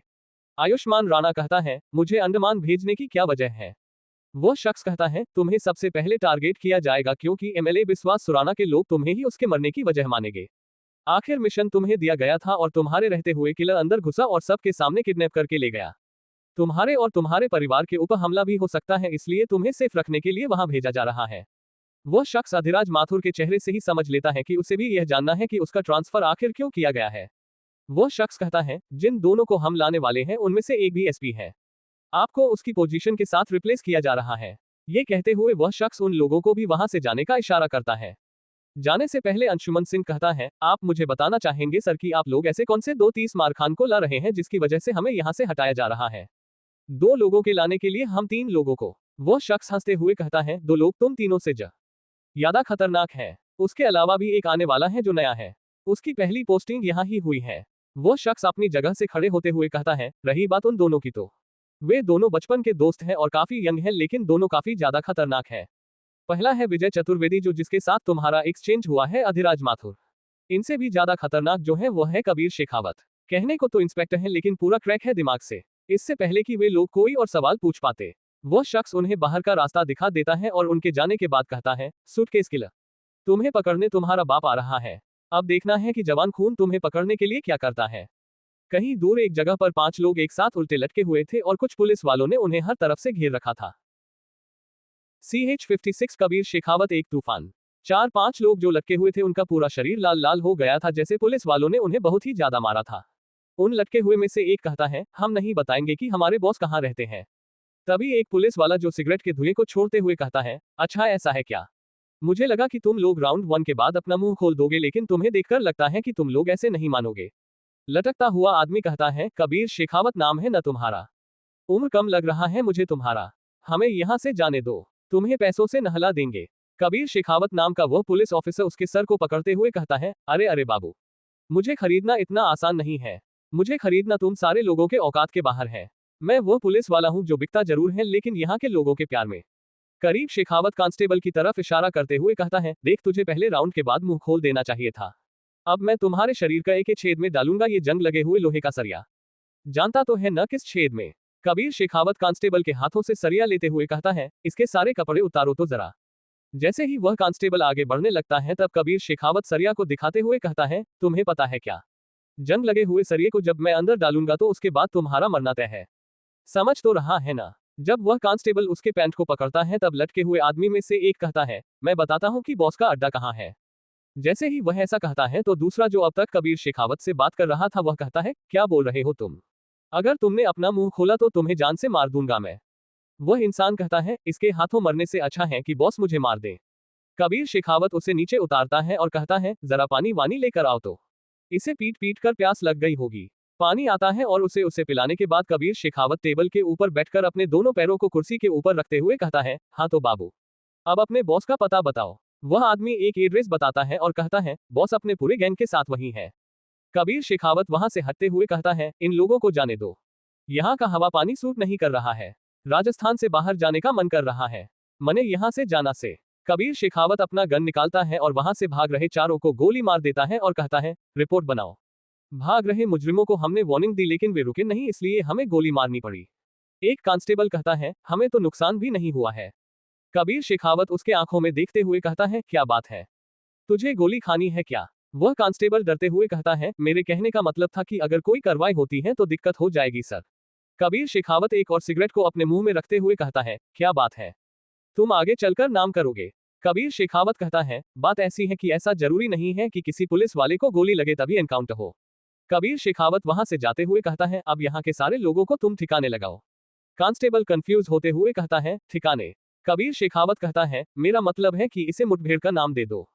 आयुष्मान राणा कहता है, मुझे अंडमान भेजने की क्या वजह है? वो शख्स कहता है, तुम्हें सबसे पहले टारगेट किया जाएगा क्योंकि एमएलए विश्वास सुराना के लोग तुम्हें ही उसके मरने की वजह मानेंगे। आखिर मिशन तुम्हें दिया गया था और तुम्हारे रहते हुए किलर अंदर घुसा और सबके सामने किडनैप करके ले गया। तुम्हारे और तुम्हारे परिवार के ऊपर हमला भी हो सकता है, इसलिए तुम्हें सेफ रखने के लिए वहां भेजा जा रहा है। वो शख्स अधिराज माथुर के चेहरे से ही समझ लेता है कि उसे भी यह जानना है कि उसका ट्रांसफर आखिर क्यों किया गया है। वो शख्स कहता है, जिन दोनों को हम लाने वाले हैं उनमें से एक भी एसपी है। आपको उसकी पोजीशन के साथ रिप्लेस किया जा रहा है। ये कहते हुए वह शख्स उन लोगों को भी वहां से जाने का इशारा करता है। जाने से पहले अंशुमन सिंह कहता है, आप मुझे बताना चाहेंगे सर कि आप लोग ऐसे कौन से 2-30 मारखान को ला रहे हैं जिसकी वजह से हमें यहाँ से हटाया जा रहा है? 2 लोगों के लाने के लिए हम 3 लोगों को। वो शख्स हंसते हुए कहता है, 2 लोग तुम तीनों से ज्यादा खतरनाक है। उसके अलावा भी एक आने वाला है जो नया है। उसकी पहली पोस्टिंग यहाँ ही हुई है। वो शख्स अपनी जगह से खड़े होते हुए कहता है, रही बात उन दोनों की तो वे दोनों बचपन के दोस्त हैं और काफी यंग हैं, लेकिन दोनों काफी ज्यादा खतरनाक है। पहला है विजय चतुर्वेदी, जो जिसके साथ तुम्हारा एक्सचेंज हुआ है अधिराज माथुर। इनसे भी ज्यादा खतरनाक जो है वो है कबीर शेखावत। कहने को तो इंस्पेक्टर है लेकिन पूरा क्रैक है दिमाग से। इससे पहले कि वे लोग कोई और सवाल पूछ पाते, वो शख्स उन्हें बाहर का रास्ता दिखा देता है और उनके जाने के बाद कहता है, सूटकेस किलर, तुम्हें पकड़ने तुम्हारा बाप आ रहा है। अब देखना है कि जवान खून तुम्हें पकड़ने के लिए क्या करता है। कहीं दूर एक जगह पर 5 लोग एक साथ उल्टे लटके हुए थे और कुछ पुलिस वालों ने उन्हें हर तरफ से घेर रखा था। CH-56 कबीर शेखावत एक तूफान। 4-5 लोग जो लटके हुए थे उनका पूरा शरीर लाल लाल हो गया था, जैसे पुलिस वालों ने उन्हें बहुत ही ज्यादा मारा था। उन लटके हुए में से एक कहता है, हम नहीं बताएंगे कि हमारे बॉस कहाँ रहते हैं। तभी एक पुलिस वाला जो सिगरेट के धुएं को छोड़ते हुए कहता है, अच्छा ऐसा है क्या? मुझे लगा कि तुम लोग राउंड 1 के बाद अपना मुंह खोल दोगे, लेकिन तुम्हें देखकर लगता है कि तुम लोग ऐसे नहीं मानोगे। लटकता हुआ आदमी कहता है, कबीर शेखावत नाम है न तुम्हारा? उम्र कम लग रहा है मुझे तुम्हारा। हमें यहाँ से जाने दो, तुम्हें पैसों से नहला देंगे। कबीर शेखावत नाम का वह पुलिस ऑफिसर उसके सर को पकड़ते हुए कहता है, अरे अरे बाबू, मुझे खरीदना इतना आसान नहीं है। मुझे खरीदना तुम सारे लोगों के औकात के बाहर है। मैं वो पुलिस वाला हूँ जो बिकता जरूर है लेकिन यहाँ के लोगों के प्यार में। करीब शेखावत कांस्टेबल की तरफ इशारा करते हुए कहता है, देख तुझे पहले राउंड के बाद मुंह खोल देना चाहिए था। अब मैं तुम्हारे शरीर का एक छेद में डालूंगा ये जंग लगे हुए लोहे का सरिया। जानता तो है न किस छेद में? कबीर शेखावत कांस्टेबल के हाथों से सरिया लेते हुए कहता है, इसके सारे कपड़े उतारो तो जरा। जैसे ही वह कांस्टेबल आगे बढ़ने लगता है तब कबीर शेखावत सरिया को दिखाते हुए कहता है, तुम्हें पता है क्या, जंग लगे हुए सरिये को जब मैं अंदर डालूंगा तो उसके बाद तुम्हारा मरना तय है। समझ तो रहा है ना? जब वह कांस्टेबल उसके पैंट को पकड़ता है तब लटके हुए आदमी में से एक कहता है, मैं बताता हूँ कि बॉस का अड्डा कहाँ है। जैसे ही वह ऐसा कहता है तो दूसरा जो अब तक कबीर शेखावत से बात कर रहा था वह कहता है, क्या बोल रहे हो तुम? अगर तुमने अपना मुंह खोला तो तुम्हें जान से मार दूंगा मैं। वह इंसान कहता है, इसके हाथों मरने से अच्छा है कि बॉस मुझे मार दे। कबीर शेखावत उसे नीचे उतारता है और कहता है, जरा पानी वानी लेकर आओ तो, इसे पीट पीट कर प्यास लग गई होगी। पानी आता है और उसे पिलाने के बाद कबीर शेखावत टेबल के ऊपर बैठकर अपने दोनों पैरों को कुर्सी के ऊपर रखते हुए कहता है, हाँ तो बाबू, अब अपने बॉस का पता बताओ। वह आदमी एक एड्रेस बताता है और कहता है, बॉस अपने पूरे गैंग के साथ वही है। कबीर शेखावत वहां से हटते हुए कहता है, इन लोगों को जाने दो, यहाँ का हवा पानी सूट नहीं कर रहा है। राजस्थान से बाहर जाने का मन कर रहा है, मने यहाँ से जाना से। कबीर शेखावत अपना गन निकालता है और वहां से भाग रहे चारों को गोली मार देता है और कहता है, रिपोर्ट बनाओ। भाग रहे मुजरिमों को हमने वार्निंग दी लेकिन वे रुके नहीं, इसलिए हमें गोली मारनी पड़ी। एक कांस्टेबल कहता है, हमें तो नुकसान भी नहीं हुआ है। कबीर शेखावत उसके आंखों में देखते हुए कहता है, क्या बात है, तुझे गोली खानी है क्या? वह कांस्टेबल डरते हुए कहता है, मेरे कहने का मतलब था कि अगर कोई कार्रवाई होती है तो दिक्कत हो जाएगी सर। कबीर शेखावत एक और सिगरेट को अपने मुंह में रखते हुए कहता है, क्या बात है, तुम आगे चलकर नाम करोगे? कबीर शेखावत कहता है, बात ऐसी है कि ऐसा जरूरी नहीं है कि किसी पुलिस वाले को गोली लगे तभी एनकाउंटर हो। कबीर शेखावत वहां से जाते हुए कहता है, अब यहाँ के सारे लोगों को तुम ठिकाने लगाओ। कांस्टेबल कंफ्यूज होते हुए कहता है, ठिकाने? कबीर शेखावत कहता है, मेरा मतलब है कि इसे मुठभेड़ का नाम दे दो।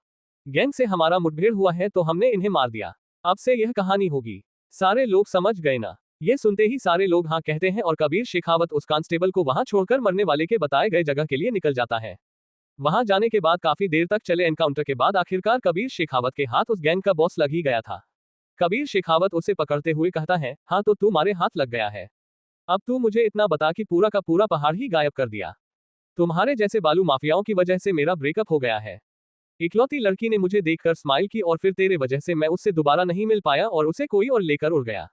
गैंग से हमारा मुठभेड़ हुआ है तो हमने इन्हें मार दिया। अब से यह कहानी होगी। सारे लोग समझ गए ना? ये सुनते ही सारे लोग हाँ कहते हैं और कबीर शेखावत उस कांस्टेबल को वहां छोड़कर मरने वाले के बताए गए जगह के लिए निकल जाता है। वहां जाने के बाद काफी देर तक चले एनकाउंटर के बाद आखिरकार कबीर शेखावत के हाथ उस गैंग का बॉस लग ही गया था। कबीर शेखावत उसे पकड़ते हुए कहता है, हाँ तो तुम्हारे हाथ लग गया है। अब तू मुझे इतना बता कि पूरा का पूरा पहाड़ ही गायब कर दिया। तुम्हारे जैसे बालू माफियाओं की वजह से मेरा ब्रेकअप हो गया है। इकलौती लड़की ने मुझे देखकर स्माइल की और फिर तेरे वजह से मैं उससे दोबारा नहीं मिल पाया और उसे कोई और लेकर उड़ गया।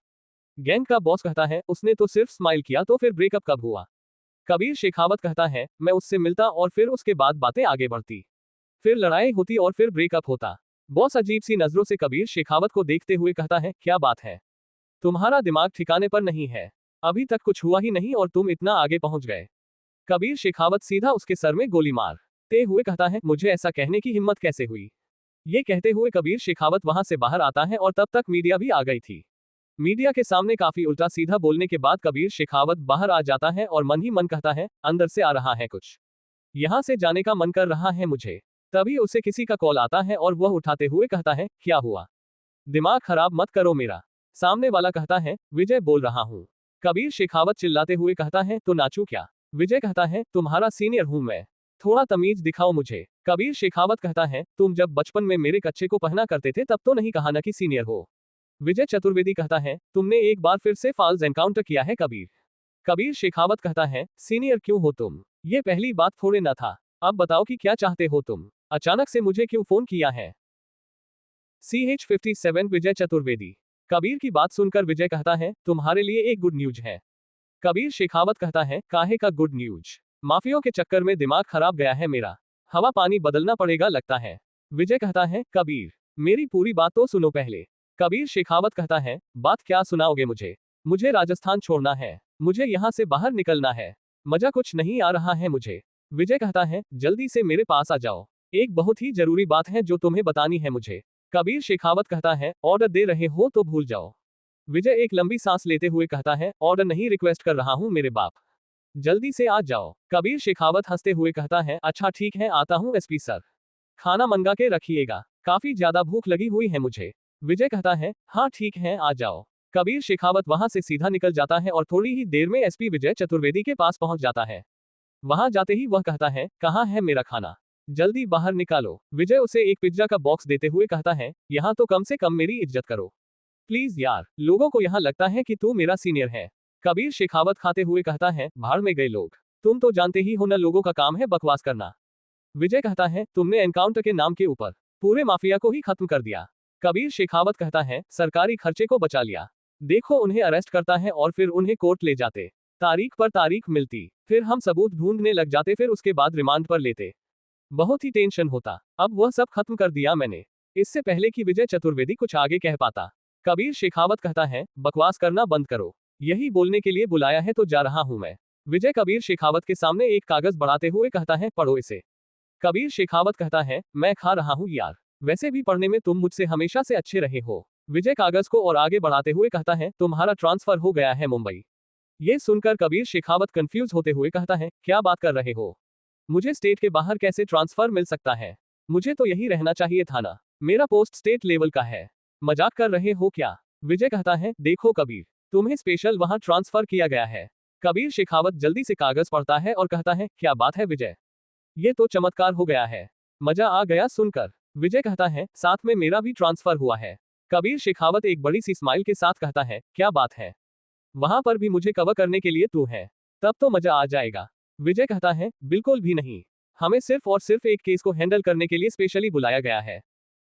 गैंग का बॉस कहता है, उसने तो सिर्फ स्माइल किया तो फिर ब्रेकअप कब हुआ? कबीर शेखावत कहता है, मैं उससे मिलता और फिर उसके बाद बातें आगे बढ़ती, फिर लड़ाई होती और फिर ब्रेकअप होता। बॉस अजीब सी नजरों से कबीर शेखावत को देखते हुए कहता है, क्या बात है, तुम्हारा दिमाग ठिकाने पर नहीं है? अभी तक कुछ हुआ ही नहीं और तुम इतना आगे पहुंच गए। कबीर शेखावत सीधा उसके सर में गोली मारते हुए कहता है, मुझे ऐसा कहने की हिम्मत कैसे हुई? ये कहते हुए कबीर शेखावत वहां से बाहर आता है और तब तक मीडिया भी आ गई थी। मीडिया के सामने काफी उल्टा सीधा बोलने के बाद कबीर शेखावत बाहर आ जाता है और मन ही मन कहता है, अंदर से आ रहा है कुछ, यहां से जाने का मन कर रहा है मुझे। तभी उसे किसी का कॉल आता है और वह उठाते हुए कहता है, क्या हुआ? दिमाग खराब मत करो मेरा। सामने वाला कहता है, विजय बोल रहा हूँ। कबीर शेखावत चिल्लाते हुए कहता है, तो नाचू क्या? विजय कहता है, तुम्हारा सीनियर हूं मैं, थोड़ा तमीज दिखाओ मुझे। कबीर शेखावत कहता है, तुम जब बचपन में मेरे कच्चे को पहना करते थे तब तो नहीं कहा ना कि सीनियर हो। विजय चतुर्वेदी कहता है, तुमने एक बार फिर से फॉल्स एनकाउंटर किया है कबीर। कबीर शेखावत कहता है, सीनियर क्यों हो तुम? ये पहली बात थोड़े ना था। अब बताओ कि क्या चाहते हो तुम? अचानक से मुझे क्यों फोन किया है? CH-57 विजय चतुर्वेदी। कबीर की बात सुनकर विजय कहता है, तुम्हारे लिए एक गुड न्यूज है। कबीर शेखावत कहता है, काहे का गुड न्यूज? माफियों के चक्कर में दिमाग खराब गया है मेरा, हवा पानी बदलना पड़ेगा लगता है। विजय कहता है, कबीर मेरी पूरी बात तो सुनो पहले। कबीर शेखावत कहता है, बात क्या सुनाओगे मुझे? मुझे राजस्थान छोड़ना है, मुझे यहाँ से बाहर निकलना है, मजा कुछ नहीं आ रहा है मुझे। विजय कहता है, जल्दी से मेरे पास आ जाओ, एक बहुत ही जरूरी बात है जो तुम्हें बतानी है मुझे। कबीर शेखावत कहता है, ऑर्डर दे रहे हो तो भूल जाओ। विजय एक लंबी सांस लेते हुए कहता है, ऑर्डर नहीं रिक्वेस्ट कर रहा हूँ मेरे बाप, जल्दी से आ जाओ। कबीर शेखावत हंसते हुए कहता है, अच्छा ठीक है आता हूँ एसपी सर, खाना मंगा के रखिएगा, काफी ज्यादा भूख लगी हुई है मुझे। विजय कहता है, हाँ ठीक है आ जाओ। कबीर शेखावत वहां से सीधा निकल जाता है और थोड़ी ही देर में एसपी विजय चतुर्वेदी के पास पहुंच जाता है। वहां जाते ही वह कहता है, कहाँ है मेरा खाना, जल्दी बाहर निकालो। विजय उसे एक पिज्जा का बॉक्स देते हुए कहता है, यहाँ तो कम से कम मेरी इज्जत करो प्लीज यार, लोगों को यहाँ लगता है कि तू मेरा सीनियर है। कबीर शेखावत खाते हुए कहता है, भाड़ में गए लोग, तुम तो जानते ही हो ना लोगों का काम है बकवास करना। विजय कहता है, तुमने एनकाउंटर के नाम के ऊपर पूरे माफिया को ही खत्म कर दिया। कबीर शेखावत कहता है, सरकारी खर्चे को बचा लिया, देखो उन्हें अरेस्ट करता है और फिर उन्हें कोर्ट ले जाते, तारीख पर तारीख मिलती, फिर हम सबूत ढूंढने लग जाते, फिर उसके बाद रिमांड पर लेते, बहुत ही टेंशन होता। अब वह सब खत्म कर दिया मैंने। इससे पहले कि विजय चतुर्वेदी कुछ आगे कह पाता, कबीर शेखावत कहता है, बकवास करना बंद करो, यही बोलने के लिए बुलाया है तो जा रहा हूं मैं। विजय कबीर शेखावत के सामने एक कागज बढ़ाते हुए कहता है, पढ़ो इसे। कबीर शेखावत कहता है, मैं खा रहा हूं यार, वैसे भी पढ़ने में तुम मुझसे हमेशा से अच्छे रहे हो। विजय कागज को और आगे बढ़ाते हुए कहता है, तुम्हारा ट्रांसफर हो गया है मुंबई। ये सुनकर कबीर शेखावत कंफ्यूज होते हुए कहता है, क्या बात कर रहे हो? मुझे स्टेट के बाहर कैसे ट्रांसफर मिल सकता है? मुझे तो यही रहना चाहिए था ना, मेरा पोस्ट स्टेट लेवल का है, मजाक कर रहे हो क्या? विजय कहता है, देखो कबीर, तुम्हें स्पेशल वहां ट्रांसफर किया गया है। कबीर शेखावत जल्दी से कागज पढ़ता है और कहता है, क्या बात है विजय, ये तो चमत्कार हो गया है, मजा आ गया सुनकर। विजय कहता है, साथ में मेरा भी ट्रांसफर हुआ है। कबीर शेखावत एक बड़ी सी स्माइल के साथ कहता है, क्या बात है, वहां पर भी मुझे कवर करने के लिए तू है, तब तो मजा आ जाएगा। विजय कहता है, बिल्कुल भी नहीं, हमें सिर्फ और सिर्फ एक केस को हैंडल करने के लिए स्पेशली बुलाया गया है।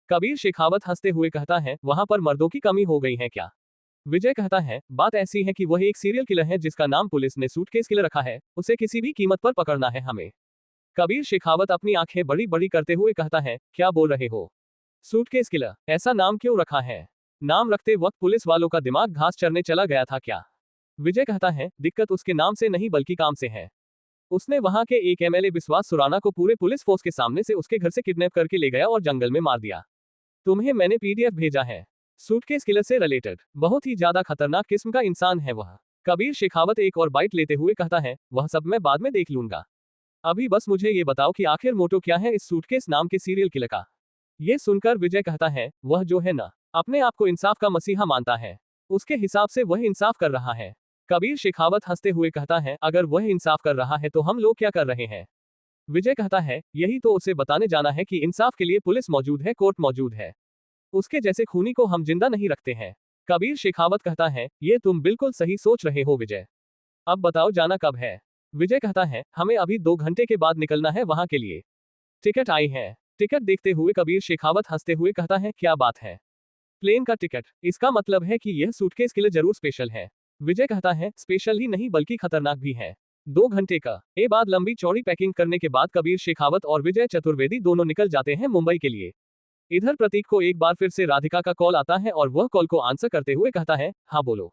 कबीर शेखावत हंसते हुए कहता है, वहां पर मर्दों की कमी हो गई है क्या? विजय कहता है, बात ऐसी है कि वह एक सीरियल किलर है जिसका नाम पुलिस ने सूटकेस किलर रखा है, उसे किसी भी कीमत पर पकड़ना है हमें। कबीर शेखावत अपनी आंखें बड़ी बड़ी करते हुए कहता है, क्या बोल रहे हो? सूटकेस किलर, ऐसा नाम क्यों रखा है? नाम रखते वक्त पुलिस वालों का दिमाग घास चरने चला गया था क्या? विजय कहता है, दिक्कत उसके नाम से नहीं बल्कि काम से है। उसने वहां के एक एमएलए विश्वास सुराना को पूरे पुलिस फोर्स के सामने से उसके घर से किडनैप करके ले गया और जंगल में मार दिया। तुम्हें मैंने पीडीएफ भेजा है, सूटकेस किलर से रिलेटेड, बहुत ही ज्यादा खतरनाक किस्म का इंसान है वह। कबीर शेखावत एक और बाइट लेते हुए कहता है, वह सब मैं बाद में देख लूंगा, अभी बस मुझे ये बताओ कि आखिर मोटो क्या है इस सूटकेस नाम के सीरियल किलर का? ये सुनकर विजय कहता है, वह जो है ना, अपने आप को इंसाफ का मसीहा मानता है, उसके हिसाब से वह इंसाफ कर रहा है। कबीर शेखावत हंसते हुए कहता है, अगर वह इंसाफ कर रहा है तो हम लोग क्या कर रहे हैं? विजय कहता है, यही तो उसे बताने जाना है कि इंसाफ के लिए पुलिस मौजूद है, कोर्ट मौजूद है। उसके जैसे खूनी को हम जिंदा नहीं रखते हैं। कबीर शेखावत कहता है, ये तुम बिल्कुल सही सोच रहे हो विजय। अब बताओ जाना कब है? विजय कहता है, हमें अभी 2 घंटे के बाद निकलना है वहां के लिए। टिकट आई है। टिकट देखते हुए कबीर शेखावत हंसते हुए कहता है, क्या बात है? प्लेन का टिकट, इसका मतलब है कि यह सूटकेस के लिए जरूर स्पेशल है। विजय कहता है, स्पेशल ही नहीं बल्कि खतरनाक भी है। 2 घंटे का ए बाद लंबी चौड़ी पैकिंग करने के बाद कबीर शेखावत और विजय चतुर्वेदी दोनों निकल जाते हैं मुंबई के लिए। इधर प्रतीक को एक बार फिर से राधिका का कॉल आता है और वह कॉल को आंसर करते हुए कहता है, हाँ बोलो।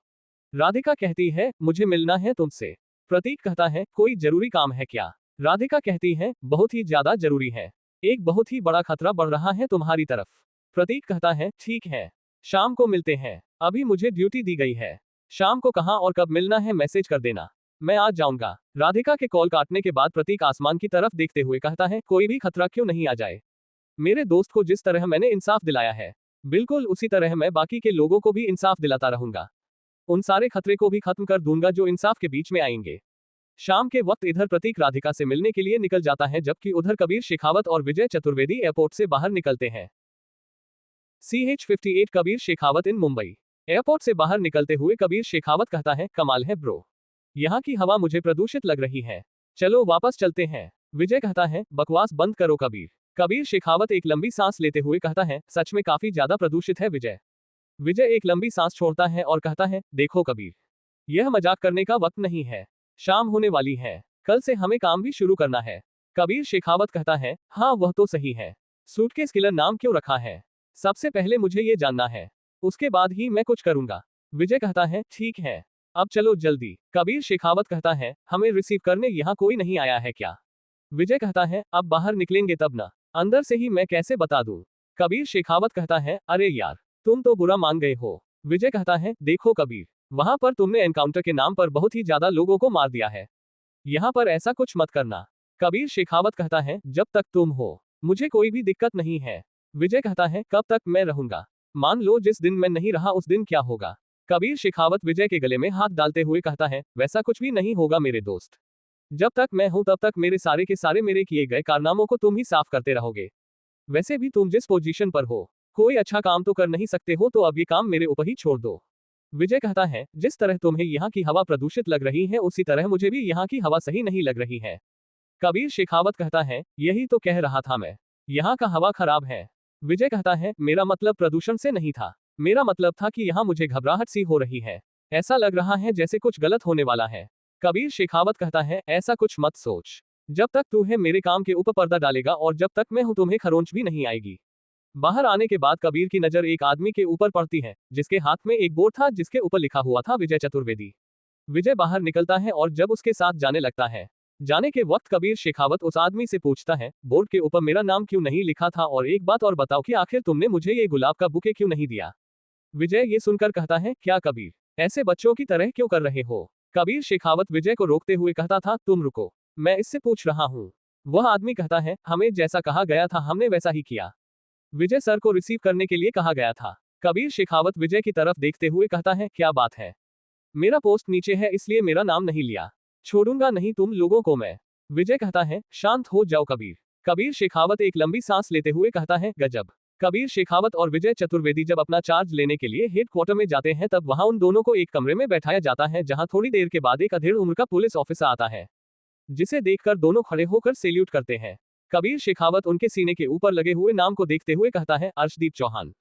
राधिका कहती है, मुझे मिलना है तुमसे। प्रतीक कहता है, कोई जरूरी काम है क्या? राधिका कहती है, बहुत ही ज्यादा जरूरी है। एक बहुत ही बड़ा खतरा बढ़ रहा है तुम्हारी तरफ। प्रतीक कहता है, ठीक है, शाम को मिलते हैं, अभी मुझे ड्यूटी दी गई है। शाम को कहाँ और कब मिलना है मैसेज कर देना, मैं आज जाऊंगा। राधिका के कॉल काटने के बाद प्रतीक आसमान की तरफ देखते हुए कहता है, कोई भी खतरा क्यों नहीं आ जाए। मेरे दोस्त को जिस तरह मैंने इंसाफ दिलाया है, बिल्कुल उसी तरह मैं बाकी के लोगों को भी इंसाफ दिलाता रहूंगा। उन सारे खतरे को भी खत्म कर दूंगा जो इंसाफ के बीच में आएंगे। शाम के वक्त इधर प्रतीक राधिका से मिलने के लिए निकल जाता है, जबकि उधर कबीर शेखावत और विजय चतुर्वेदी एयरपोर्ट से बाहर निकलते हैं। CH-58 कबीर शेखावत इन मुंबई। एयरपोर्ट से बाहर निकलते हुए कबीर शेखावत कहता है, कमाल है ब्रो, यहाँ की हवा मुझे प्रदूषित लग रही है, चलो वापस चलते हैं। विजय कहता है, बकवास बंद करो कबीर। कबीर शेखावत एक लंबी सांस लेते हुए कहता है, सच में काफी ज्यादा प्रदूषित है विजय। विजय एक लंबी सांस छोड़ता है और कहता है, देखो कबीर, यह मजाक करने का वक्त नहीं है, शाम होने वाली है, कल से हमें काम भी शुरू करना है। कबीर शेखावत कहता है, हाँ वह तो सही है, सूटकेस किलर नाम क्यों रखा है? सबसे पहले मुझे ये जानना है, उसके बाद ही मैं कुछ करूंगा। विजय कहता है, ठीक है, अब चलो जल्दी। कबीर शेखावत कहता है, हमें रिसीव करने यहाँ कोई नहीं आया है क्या? विजय कहता है, अब बाहर निकलेंगे तब ना, अंदर से ही मैं कैसे बता दूं? कबीर शेखावत कहता है, अरे यार, तुम तो बुरा मान गए हो। विजय कहता है, देखो कबीर, वहां पर तुमने एनकाउंटर के नाम पर बहुत ही ज्यादा लोगों को मार दिया है, यहाँ पर ऐसा कुछ मत करना। कबीर शेखावत कहता है, जब तक तुम हो मुझे कोई भी दिक्कत नहीं है। विजय कहता है, कब तक मैं रहूंगा? मान लो जिस दिन मैं नहीं रहा उस दिन क्या होगा? कबीर शेखावत विजय के गले में हाथ डालते हुए कहता है, वैसा कुछ भी नहीं होगा मेरे दोस्त, जब तक मैं हूं तब तक मेरे सारे के सारे मेरे किए गए कारनामों को तुम ही साफ करते रहोगे। वैसे भी तुम जिस पोजीशन पर हो, कोई अच्छा काम तो कर नहीं सकते हो, तो अब ये काम मेरे ऊपर ही छोड़ दो। विजय कहता है, जिस तरह तुम्हें यहाँ की हवा प्रदूषित लग रही है उसी तरह मुझे भी यहाँ की हवा सही नहीं लग रही है। कबीर शेखावत कहता है, यही तो कह रहा था मैं, यहाँ का हवा खराब है। विजय कहता है, मेरा मतलब प्रदूषण से नहीं था, मेरा मतलब था कि यहाँ मुझे घबराहट सी हो रही है, ऐसा लग रहा है जैसे कुछ गलत होने वाला है। कबीर शेखावत कहता है, ऐसा कुछ मत सोच, जब तक तू है मेरे काम के ऊपर पर्दा डालेगा और जब तक मैं हूं तुम्हें खरोंच भी नहीं आएगी। बाहर आने के बाद कबीर की नजर एक आदमी के ऊपर पड़ती है, जिसके हाथ में एक बोर्ड था जिसके ऊपर लिखा हुआ था विजय चतुर्वेदी। विजय बाहर निकलता है और जब उसके साथ जाने लगता है, जाने के वक्त कबीर शेखावत उस आदमी से पूछता है, बोर्ड के ऊपर मेरा नाम क्यों नहीं लिखा था, और एक बात और बताओ कि आखिर तुमने मुझे ये गुलाब का बुके क्यों नहीं दिया? विजय ये सुनकर कहता है, क्या कबीर, ऐसे बच्चों की तरह क्यों कर रहे हो? कबीर शेखावत विजय को रोकते हुए कहता था, तुम रुको, मैं इससे पूछ रहा हूँ। वह आदमी कहता है, हमें जैसा कहा गया था हमने वैसा ही किया, विजय सर को रिसीव करने के लिए कहा गया था। कबीर शेखावत विजय की तरफ देखते हुए कहता है, क्या बात है, मेरा पोस्ट नीचे है इसलिए मेरा नाम नहीं लिया, छोड़ूंगा नहीं तुम लोगों को मैं। विजय कहता है, शांत हो जाओ कबीर। कबीर शेखावत एक लंबी सांस लेते हुए कहता है, गजब। कबीर शेखावत और विजय चतुर्वेदी जब अपना चार्ज लेने के लिए हेडक्वार्टर में जाते हैं तब वहां उन दोनों को एक कमरे में बैठाया जाता है, जहां थोड़ी देर के बाद एक अधेड़ उम्र का पुलिस ऑफिसर आता है, जिसे देखकर दोनों खड़े होकर सैल्यूट करते हैं। कबीर शेखावत उनके सीने के ऊपर लगे हुए नाम को देखते हुए कहता है, अर्शदीप चौहान,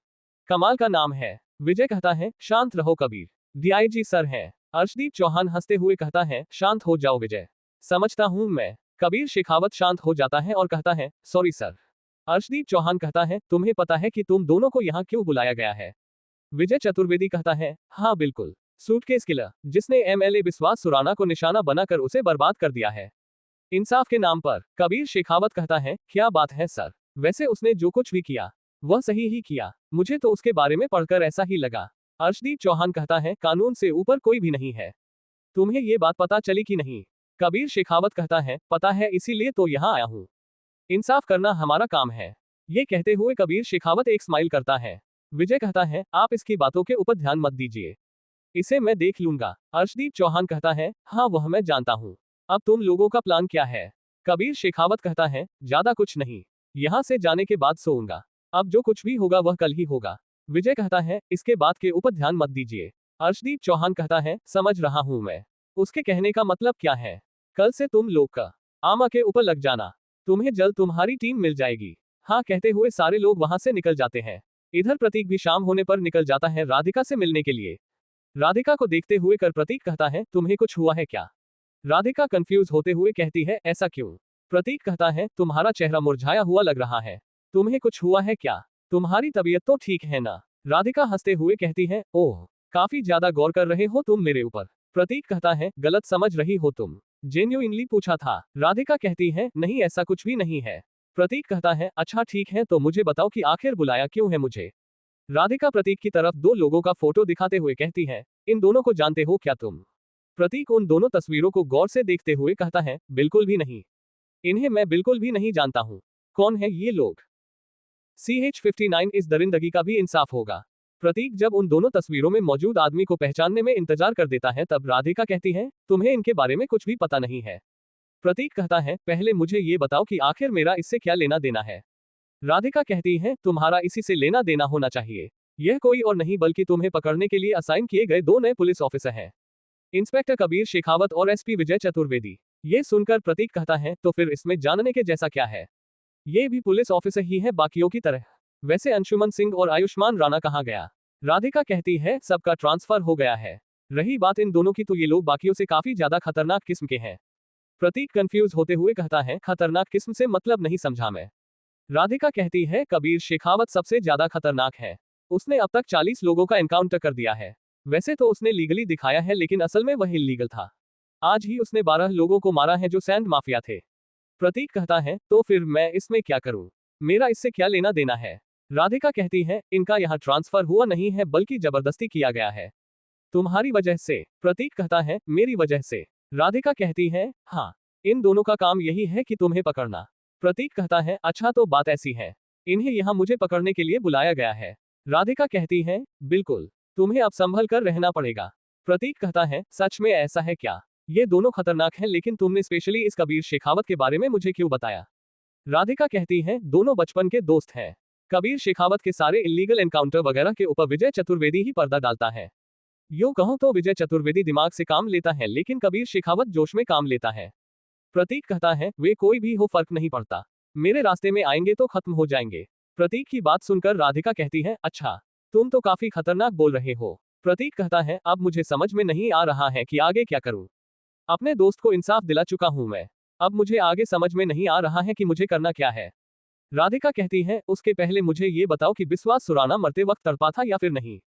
कमाल का नाम है। विजय कहता है, शांत रहो कबीर, DIG सर है। अर्शदीप चौहान हंसते हुए कहता है, शांत हो जाओ विजय, समझता हूं मैं। कबीर शेखावत शांत हो जाता है और कहता है, सॉरी सर। अर्शदीप चौहान कहता है, तुम्हें पता है कि तुम दोनों को यहाँ क्यों बुलाया गया है? विजय चतुर्वेदी कहता है, हाँ बिल्कुल, सूटकेस किलर, जिसने MLA विश्वास सुराना को निशाना बनाकर उसे बर्बाद कर दिया है, इंसाफ के नाम पर। कबीर शेखावत कहता है, क्या बात है सर, वैसे उसने जो कुछ भी किया वह सही ही किया, मुझे तो उसके बारे में पढ़कर ऐसा ही लगा। अर्शदीप चौहान कहता है, कानून से ऊपर कोई भी नहीं है, तुम्हें ये बात पता चली कि नहीं? कबीर शेखावत कहता है, पता है इसीलिए तो यहाँ आया हूँ, इंसाफ करना हमारा काम है। ये कहते हुए कबीर शेखावत एक स्माइल करता है। विजय कहता है, आप इसकी बातों के ऊपर ध्यान मत दीजिए, इसे मैं देख लूंगा। अर्शदीप चौहान कहता है, हाँ वह मैं जानता हूँ। अब तुम लोगों का प्लान क्या है? कबीर शेखावत कहता है, ज्यादा कुछ नहीं, यहाँ से जाने के बाद सोऊंगा। अब जो कुछ भी होगा वह कल ही होगा। विजय कहता है, इसके बात के ऊपर ध्यान मत दीजिए। अर्शदीप चौहान कहता है, समझ रहा हूं मैं। उसके कहने का मतलब क्या है? कल से तुम लोग का आमा के ऊपर लग जाना, तुम्हें जल्द तुम्हारी टीम मिल जाएगी। हाँ कहते हुए सारे लोग वहां से निकल जाते हैं। इधर प्रतीक भी शाम होने पर निकल जाता है राधिका से मिलने के लिए। राधिका को देखते हुए कर प्रतीक कहता है, तुम्हें कुछ हुआ है क्या? राधिका कंफ्यूज होते हुए कहती है, ऐसा क्यों? प्रतीक कहता है, तुम्हारा चेहरा मुरझाया हुआ लग रहा है, तुम्हें कुछ हुआ है क्या? तुम्हारी तबीयत तो ठीक है ना? राधिका हंसते हुए कहती है, ओह काफी ज्यादा गौर कर रहे हो तुम मेरे ऊपर। प्रतीक कहता है, गलत समझ रही हो तुम, जेन्युइनली पूछा था। राधिका कहती है, नहीं ऐसा कुछ भी नहीं है। प्रतीक कहता है, अच्छा ठीक है तो मुझे बताओ कि आखिर बुलाया क्यों है मुझे? राधिका प्रतीक की तरफ दो लोगों का फोटो दिखाते हुए कहती है, इन दोनों को जानते हो क्या तुम? प्रतीक उन दोनों तस्वीरों को गौर से देखते हुए कहता है, बिल्कुल भी नहीं, इन्हें मैं बिल्कुल भी नहीं जानता हूँ। कौन है ये लोग? CH59 इस दरिंदगी का भी इंसाफ होगा। प्रतीक जब उन दोनों तस्वीरों में मौजूद आदमी को पहचानने में इंतजार कर देता है तब राधिका कहती है, तुम्हें इनके बारे में कुछ भी पता नहीं है। प्रतीक कहता है, पहले मुझे ये बताओ कि आखिर मेरा इससे क्या लेना देना है? राधिका कहती है, तुम्हारा इसी से लेना देना होना चाहिए। यह कोई और नहीं बल्कि तुम्हें पकड़ने के लिए असाइन किए गए दो नए पुलिस ऑफिसर हैं, इंस्पेक्टर कबीर शेखावत और SP विजय चतुर्वेदी। ये सुनकर प्रतीक कहता है, तो फिर इसमें जानने के जैसा क्या है? ये भी पुलिस ऑफिसर ही है बाकियों की तरह। वैसे अंशुमन सिंह और आयुष्मान राणा कहाँ गया? राधिका कहती है, सबका ट्रांसफर हो गया है। रही बात इन दोनों की तो ये लोग बाकियों से काफी ज्यादा खतरनाक किस्म के हैं। प्रतीक कंफ्यूज होते हुए कहता है, खतरनाक किस्म से मतलब नहीं समझा मैं। राधिका कहती है, कबीर शेखावत सबसे ज्यादा खतरनाक है। उसने अब तक 40 लोगों का एनकाउंटर कर दिया है। वैसे तो उसने लीगली दिखाया है लेकिन असल में वह इल्लीगल था। आज ही उसने 12 लोगों को मारा है जो सैंड माफिया थे। प्रतीक कहता है, तो फिर मैं इसमें क्या करूं? मेरा इससे क्या लेना देना है? राधिका कहती है, इनका यहाँ ट्रांसफर हुआ नहीं है बल्कि जबरदस्ती किया गया है। तुम्हारी वजह से? प्रतीक कहता है, मेरी वजह से? राधिका कहती है, हाँ, इन दोनों का काम यही है कि तुम्हें पकड़ना। प्रतीक कहता है, अच्छा तो बात ऐसी है, इन्हें यहाँ मुझे पकड़ने के लिए बुलाया गया है। राधिका कहती है, बिल्कुल, तुम्हें अब संभल कर रहना पड़ेगा। प्रतीक कहता है, सच में ऐसा है क्या? ये दोनों खतरनाक हैं लेकिन तुमने स्पेशली इस कबीर शेखावत के बारे में मुझे क्यों बताया? राधिका कहती है, दोनों बचपन के दोस्त हैं। कबीर शेखावत के सारे इल्लीगल एनकाउंटर वगैरह के ऊपर विजय चतुर्वेदी ही पर्दा डालता है। यूं कहूं तो विजय चतुर्वेदी दिमाग से काम लेता है लेकिन कबीर शेखावत जोश में काम लेता है। प्रतीक कहता है, वे कोई भी हो फर्क नहीं पड़ता, मेरे रास्ते में आएंगे तो खत्म हो जाएंगे। प्रतीक की बात सुनकर राधिका कहती है, अच्छा, तुम तो काफी खतरनाक बोल रहे हो। प्रतीक कहता है, अब मुझे समझ में नहीं आ रहा है कि आगे क्या करूं। अपने दोस्त को इंसाफ दिला चुका हूं मैं, अब मुझे आगे समझ में नहीं आ रहा है कि मुझे करना क्या है। राधिका कहती है, उसके पहले मुझे ये बताओ कि विश्वास सुराना मरते वक्त तड़पा था या फिर नहीं?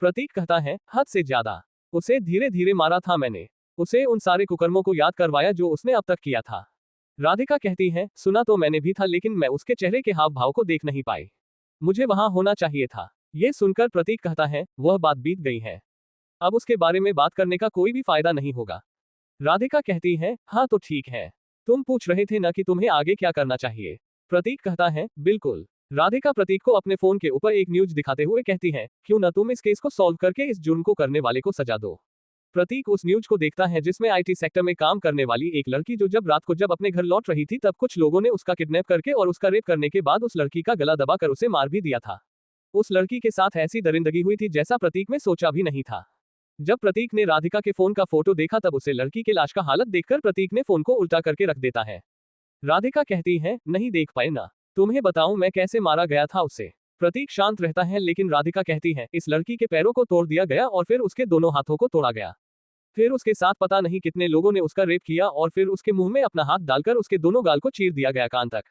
प्रतीक कहता है, हद से ज्यादा, उसे धीरे धीरे मारा था मैंने, उसे उन सारे कुकर्मों को याद करवाया जो उसने अब तक किया था। राधिका कहती है, सुना तो मैंने भी था लेकिन मैं उसके चेहरे के हाव भाव को देख नहीं पाई, मुझे वहां होना चाहिए था। ये सुनकर प्रतीक कहता है, वह बात बीत गई है, अब उसके बारे में बात करने का कोई भी फायदा नहीं होगा। राधिका कहती है, हाँ तो ठीक है, तुम पूछ रहे थे ना कि तुम्हें आगे क्या करना चाहिए? प्रतीक कहता है, बिल्कुल। राधिका प्रतीक को अपने फोन के ऊपर एक न्यूज दिखाते हुए कहती है, क्यों न तुम इस केस को सॉल्व करके इस जुर्म को करने वाले को सजा दो। प्रतीक उस न्यूज को देखता है जिसमें IT सेक्टर में काम करने वाली एक लड़की जो जब रात को जब अपने घर लौट रही थी तब कुछ लोगों ने उसका किडनैप करके और उसका रेप करने के बाद उस लड़की का गला दबाकर उसे मार भी दिया था। उस लड़की के साथ ऐसी दरिंदगी हुई थी जैसा प्रतीक में सोचा भी नहीं था। जब प्रतीक ने राधिका के फोन का फोटो देखा तब उसे लड़की के लाश का हालत देखकर प्रतीक ने फोन को उल्टा करके रख देता है। राधिका कहती है, नहीं देख पाए ना, तुम्हें बताऊं मैं कैसे मारा गया था उसे? प्रतीक शांत रहता है लेकिन राधिका कहती है, इस लड़की के पैरों को तोड़ दिया गया और फिर उसके दोनों हाथों को तोड़ा गया। फिर उसके साथ पता नहीं कितने लोगों ने उसका रेप किया और फिर उसके मुंह में अपना हाथ डालकर उसके दोनों गाल को चीर दिया गया कान तक।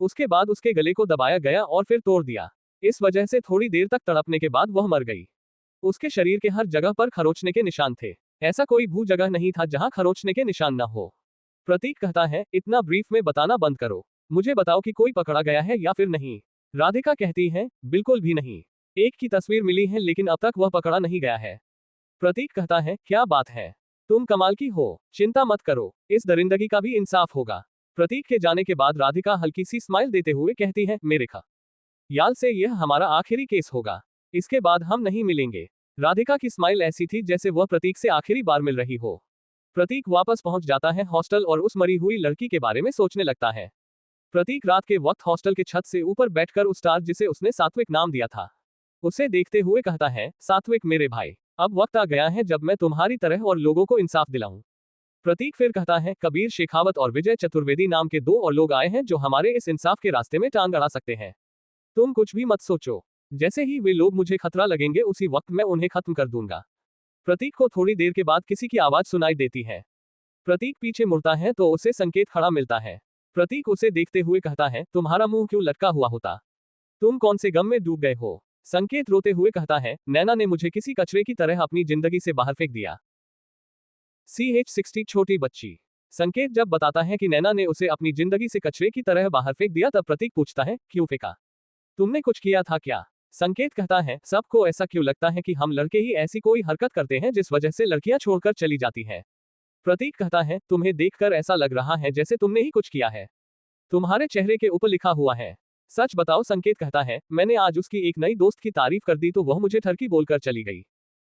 उसके बाद उसके गले को दबाया गया और फिर तोड़ दिया। इस वजह से थोड़ी देर तक तड़पने के बाद वह मर गई। उसके शरीर के हर जगह पर खरोंचने के निशान थे, ऐसा कोई भू जगह नहीं था जहां खरोंचने के निशान न हो। प्रतीक कहता है, इतना ब्रीफ में बताना बंद करो, मुझे बताओ कि कोई पकड़ा गया है या फिर नहीं? राधिका कहती है, बिल्कुल भी नहीं, एक की तस्वीर मिली है लेकिन अब तक वह पकड़ा नहीं गया है। प्रतीक कहता है, क्या बात है, तुम कमाल की हो, चिंता मत करो, इस दरिंदगी का भी इंसाफ होगा। प्रतीक के जाने के बाद राधिका हल्की सी स्माइल देते हुए कहती है, मेरे ख्याल से यह हमारा आखिरी केस होगा। इसके बाद हम नहीं मिलेंगे। राधिका की स्माइल ऐसी थी जैसे वह प्रतीक से आखिरी बार मिल रही हो। प्रतीक वापस पहुंच जाता है हॉस्टल और उस मरी हुई लड़की के बारे में सोचने लगता है। प्रतीक रात के वक्त हॉस्टल के छत से ऊपर बैठकर उस स्टार जिसे उसने सात्विक नाम दिया था, उसे देखते हुए कहता है, सात्विक मेरे भाई, अब वक्त आ गया है जब मैं तुम्हारी तरह और लोगों को इंसाफ दिलाऊं। प्रतीक फिर कहता है, कबीर शेखावत और विजय चतुर्वेदी नाम के 2 और लोग आए हैं जो हमारे इस इंसाफ के रास्ते में टांग अड़ा सकते हैं। तुम कुछ भी मत सोचो। जैसे ही वे लोग मुझे खतरा लगेंगे उसी वक्त मैं उन्हें खत्म कर दूंगा। प्रतीक को थोड़ी देर के बाद किसी की आवाज सुनाई देती है। प्रतीक पीछे मुड़ता है तो उसे संकेत खड़ा मिलता है। प्रतीक उसे देखते हुए कहता है, तुम्हारा मुंह क्यों लटका हुआ होता? तुम कौन से गम में डूब गए हो? संकेत रोते हुए कहता है, नैना ने मुझे किसी कचरे की तरह अपनी जिंदगी से बाहर फेंक दिया। CH60 छोटी बच्ची। संकेत जब बताता है कि नैना ने उसे अपनी जिंदगी से कचरे की तरह बाहर फेंक दिया तब प्रतीक पूछता है, क्यों फेंका? तुमने कुछ किया था क्या? संकेत कहता है, सबको ऐसा क्यों लगता है कि हम लड़के ही ऐसी कोई हरकत करते हैं जिस वजह से लड़कियां छोड़कर चली जाती हैं? प्रतीक कहता है, तुम्हें देखकर ऐसा लग रहा है जैसे तुमने ही कुछ किया है। तुम्हारे चेहरे के ऊपर लिखा हुआ है। सच बताओ। संकेत कहता है, मैंने आज उसकी एक नई दोस्त की तारीफ कर दी तो वह मुझे ठरकी बोलकर चली गई।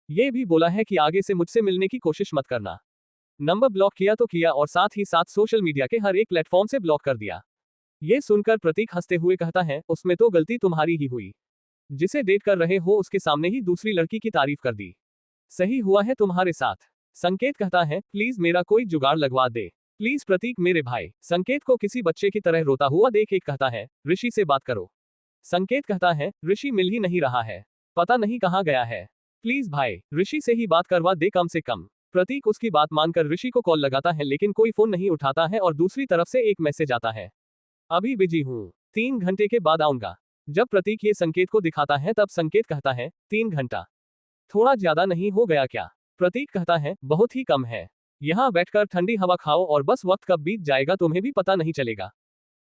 ये भी बोला है कि आगे से मुझसे मिलने की कोशिश मत करना। नंबर ब्लॉक किया तो किया और साथ ही साथ सोशल मीडिया के हर एक प्लेटफॉर्म से ब्लॉक कर दिया। ये सुनकर प्रतीक हंसते हुए कहता है, उसमें तो गलती तुम्हारी ही हुई। जिसे डेट कर रहे हो उसके सामने ही दूसरी लड़की की तारीफ कर दी। सही हुआ है तुम्हारे साथ। संकेत कहता है, प्लीज मेरा कोई जुगाड़ लगवा दे। प्लीज प्रतीक मेरे भाई। संकेत को किसी बच्चे की तरह रोता हुआ देख एक कहता है, ऋषि से बात करो। संकेत कहता है, ऋषि मिल ही नहीं रहा है, पता नहीं कहाँ गया है। प्लीज भाई ऋषि से ही बात करवा दे कम से कम। प्रतीक उसकी बात मानकर ऋषि को कॉल लगाता है लेकिन कोई फोन नहीं उठाता है और दूसरी तरफ से एक मैसेज आता है, अभी बिजी हूँ, 3 घंटे के बाद आऊंगा। जब प्रतीक ये संकेत को दिखाता है तब संकेत कहता है, 3 घंटा थोड़ा ज्यादा नहीं हो गया क्या? प्रतीक कहता है, बहुत ही कम है। यहाँ बैठकर ठंडी हवा खाओ और बस वक्त कब बीत जाएगा तुम्हें भी पता नहीं चलेगा।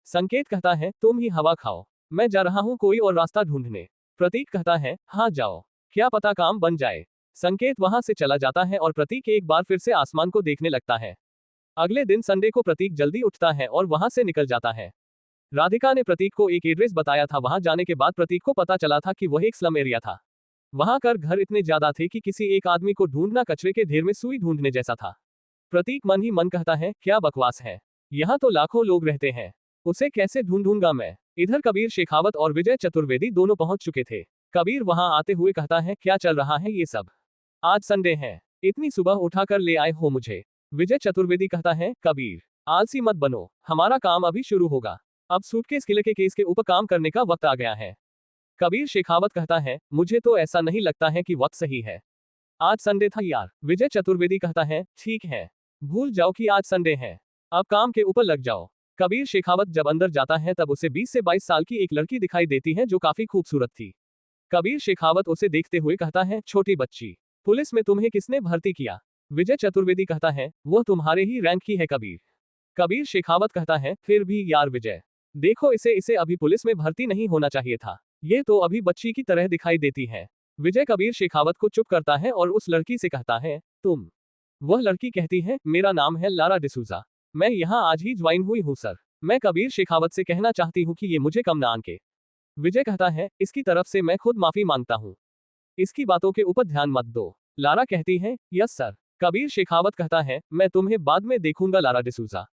संकेत कहता है, तुम ही हवा खाओ, मैं जा रहा हूँ कोई और रास्ता ढूंढने। प्रतीक कहता है, हाँ जाओ, क्या पता काम बन जाए। संकेत वहां से चला जाता है और प्रतीक एक बार फिर से आसमान को देखने लगता है। अगले दिन संडे को प्रतीक जल्दी उठता है और वहां से निकल जाता है। राधिका ने प्रतीक को एक एड्रेस बताया था। वहां जाने के बाद प्रतीक को पता चला था कि वह एक स्लम एरिया था। वहां कर घर इतने ज्यादा थे कि किसी एक आदमी को ढूंढना कचरे के ढेर में सुई ढूंढने जैसा था। प्रतीक मन ही मन कहता है, क्या बकवास है, यहाँ तो लाखों लोग रहते हैं, उसे कैसे ढूंढूंगा मैं। इधर कबीर शेखावत और विजय चतुर्वेदी दोनों पहुंच चुके थे। कबीर वहां आते हुए कहता है, क्या चल रहा है ये सब? आज संडे है, इतनी सुबह उठाकर ले आए हो मुझे। विजय चतुर्वेदी कहता है, कबीर आलसी मत बनो, हमारा काम अभी शुरू होगा। अब सूटकेस किले के केस के ऊपर काम करने का वक्त आ गया है। कबीर शेखावत कहता है, मुझे तो ऐसा नहीं लगता है कि वक्त सही है, आज संडे था यार। विजय चतुर्वेदी कहता है, ठीक है, भूल जाओ कि आज संडे है, अब काम के ऊपर लग जाओ। कबीर शेखावत जब अंदर जाता है तब उसे 20 से 22 साल की एक लड़की दिखाई देती है जो काफी खूबसूरत थी। कबीर शेखावत उसे देखते हुए कहता है, छोटी बच्ची, पुलिस में तुम्हें किसने भर्ती किया? विजय चतुर्वेदी कहता है, वो तुम्हारे ही रैंक की है कबीर। कबीर शेखावत कहता है, फिर भी यार विजय, देखो इसे अभी पुलिस में भर्ती नहीं होना चाहिए था, ये तो अभी बच्ची की तरह दिखाई देती है। विजय कबीर शेखावत को चुप करता है और उस लड़की से कहता है, तुम? वह लड़की कहती है, मेरा नाम है लारा डिसूजा, मैं यहाँ आज ही ज्वाइन हुई हूँ सर। मैं कबीर शेखावत से कहना चाहती हूँ कि ये मुझे कम ना आंके। विजय कहता है, इसकी तरफ से मैं खुद माफी मांगता हूँ, इसकी बातों के ऊपर ध्यान मत दो। लारा कहती है, यस सर। कबीर शेखावत कहता है, मैं तुम्हें बाद में देखूंगा लारा डिसूजा,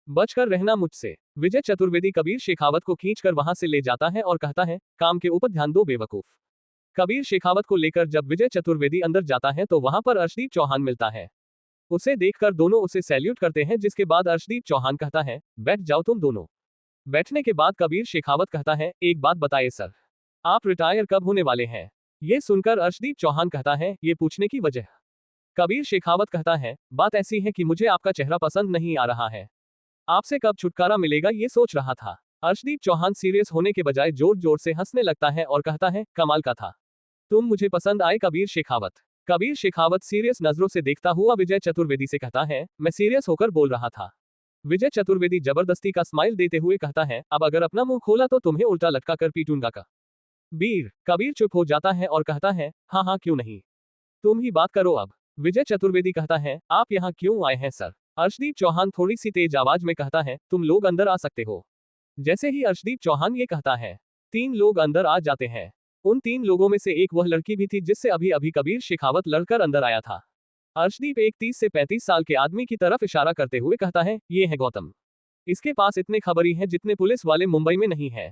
बचकर रहना मुझसे। विजय चतुर्वेदी कबीर शेखावत को खींचकर वहां से ले जाता है और कहता है, काम के ऊपर ध्यान दो बेवकूफ। कबीर शेखावत को लेकर जब विजय चतुर्वेदी अंदर जाता है तो वहां पर अर्शदीप चौहान मिलता है। उसे देखकर दोनों उसे सैल्यूट करते हैं, जिसके बाद अर्शदीप चौहान कहता है, बैठ जाओ तुम दोनों। बैठने के बाद कबीर शेखावत कहता है, एक बात बताइए सर, आप रिटायर कब होने वाले हैं? ये सुनकर अर्शदीप चौहान कहता है, ये पूछने की वजह? कबीर शेखावत कहता है, बात ऐसी है कि मुझे आपका चेहरा पसंद नहीं आ रहा है, आपसे कब छुटकारा मिलेगा ये सोच रहा था। अर्शदीप चौहान सीरियस होने के बजाय जोर जोर से हंसने लगता है और कहता है, कमाल का था, तुम मुझे पसंद आए कबीर शेखावत। कबीर शेखावत सीरियस नजरों से देखता हुआ विजय चतुर्वेदी से कहता है, मैं सीरियस होकर बोल रहा था। विजय चतुर्वेदी जबरदस्ती का स्माइल देते हुए कहता है, अब अगर अपना मुंह खोला तो तुम्हें उल्टा लटका कर पीटूंगा का बीर। कबीर चुप हो जाता है और कहता है, हाँ हाँ क्यों नहीं, तुम ही बात करो अब। विजय चतुर्वेदी कहता है, आप यहाँ क्यों आए हैं सर? अर्शदीप चौहान थोड़ी सी तेज आवाज में कहता है, तुम लोग अंदर आ सकते हो। जैसे ही अर्शदीप चौहान ये कहता है, 3 लोग अंदर आ जाते हैं। उन 3 लोगों में से एक वह लड़की भी थी जिससे अभी अभी कबीर शेखावत लड़कर अंदर आया था। अर्शदीप एक 30 से 35 साल के आदमी की तरफ इशारा करते हुए कहता है, ये है गौतम। इसके पास इतने खबरी हैं जितने पुलिस वाले मुंबई में नहीं है।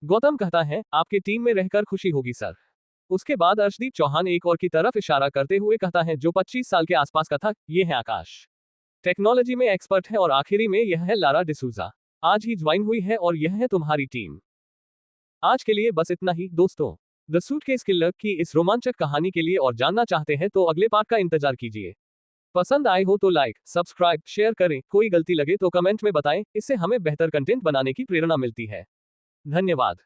गौतम कहता है, आपके टीम में रहकर खुशी होगी सर। उसके बाद अर्शदीप चौहान एक और की तरफ इशारा करते हुए कहता है, जो 25 साल के आसपास का था, ये है आकाश। टेक्नोलॉजी में एक्सपर्ट है और आखिरी में यह है लारा डिसूजा। आज ही ज्वाइन हुई है और यह है तुम्हारी टीम। आज के लिए बस इतना ही दोस्तों। द सूटकेस किलर की इस रोमांचक कहानी के लिए और जानना चाहते हैं तो अगले पार्ट का इंतजार कीजिए। पसंद आए हो तो लाइक, सब्सक्राइब, शेयर करें। कोई गलती लगे तो कमेंट में बताएं, इससे हमें बेहतर कंटेंट बनाने की प्रेरणा मिलती है। धन्यवाद।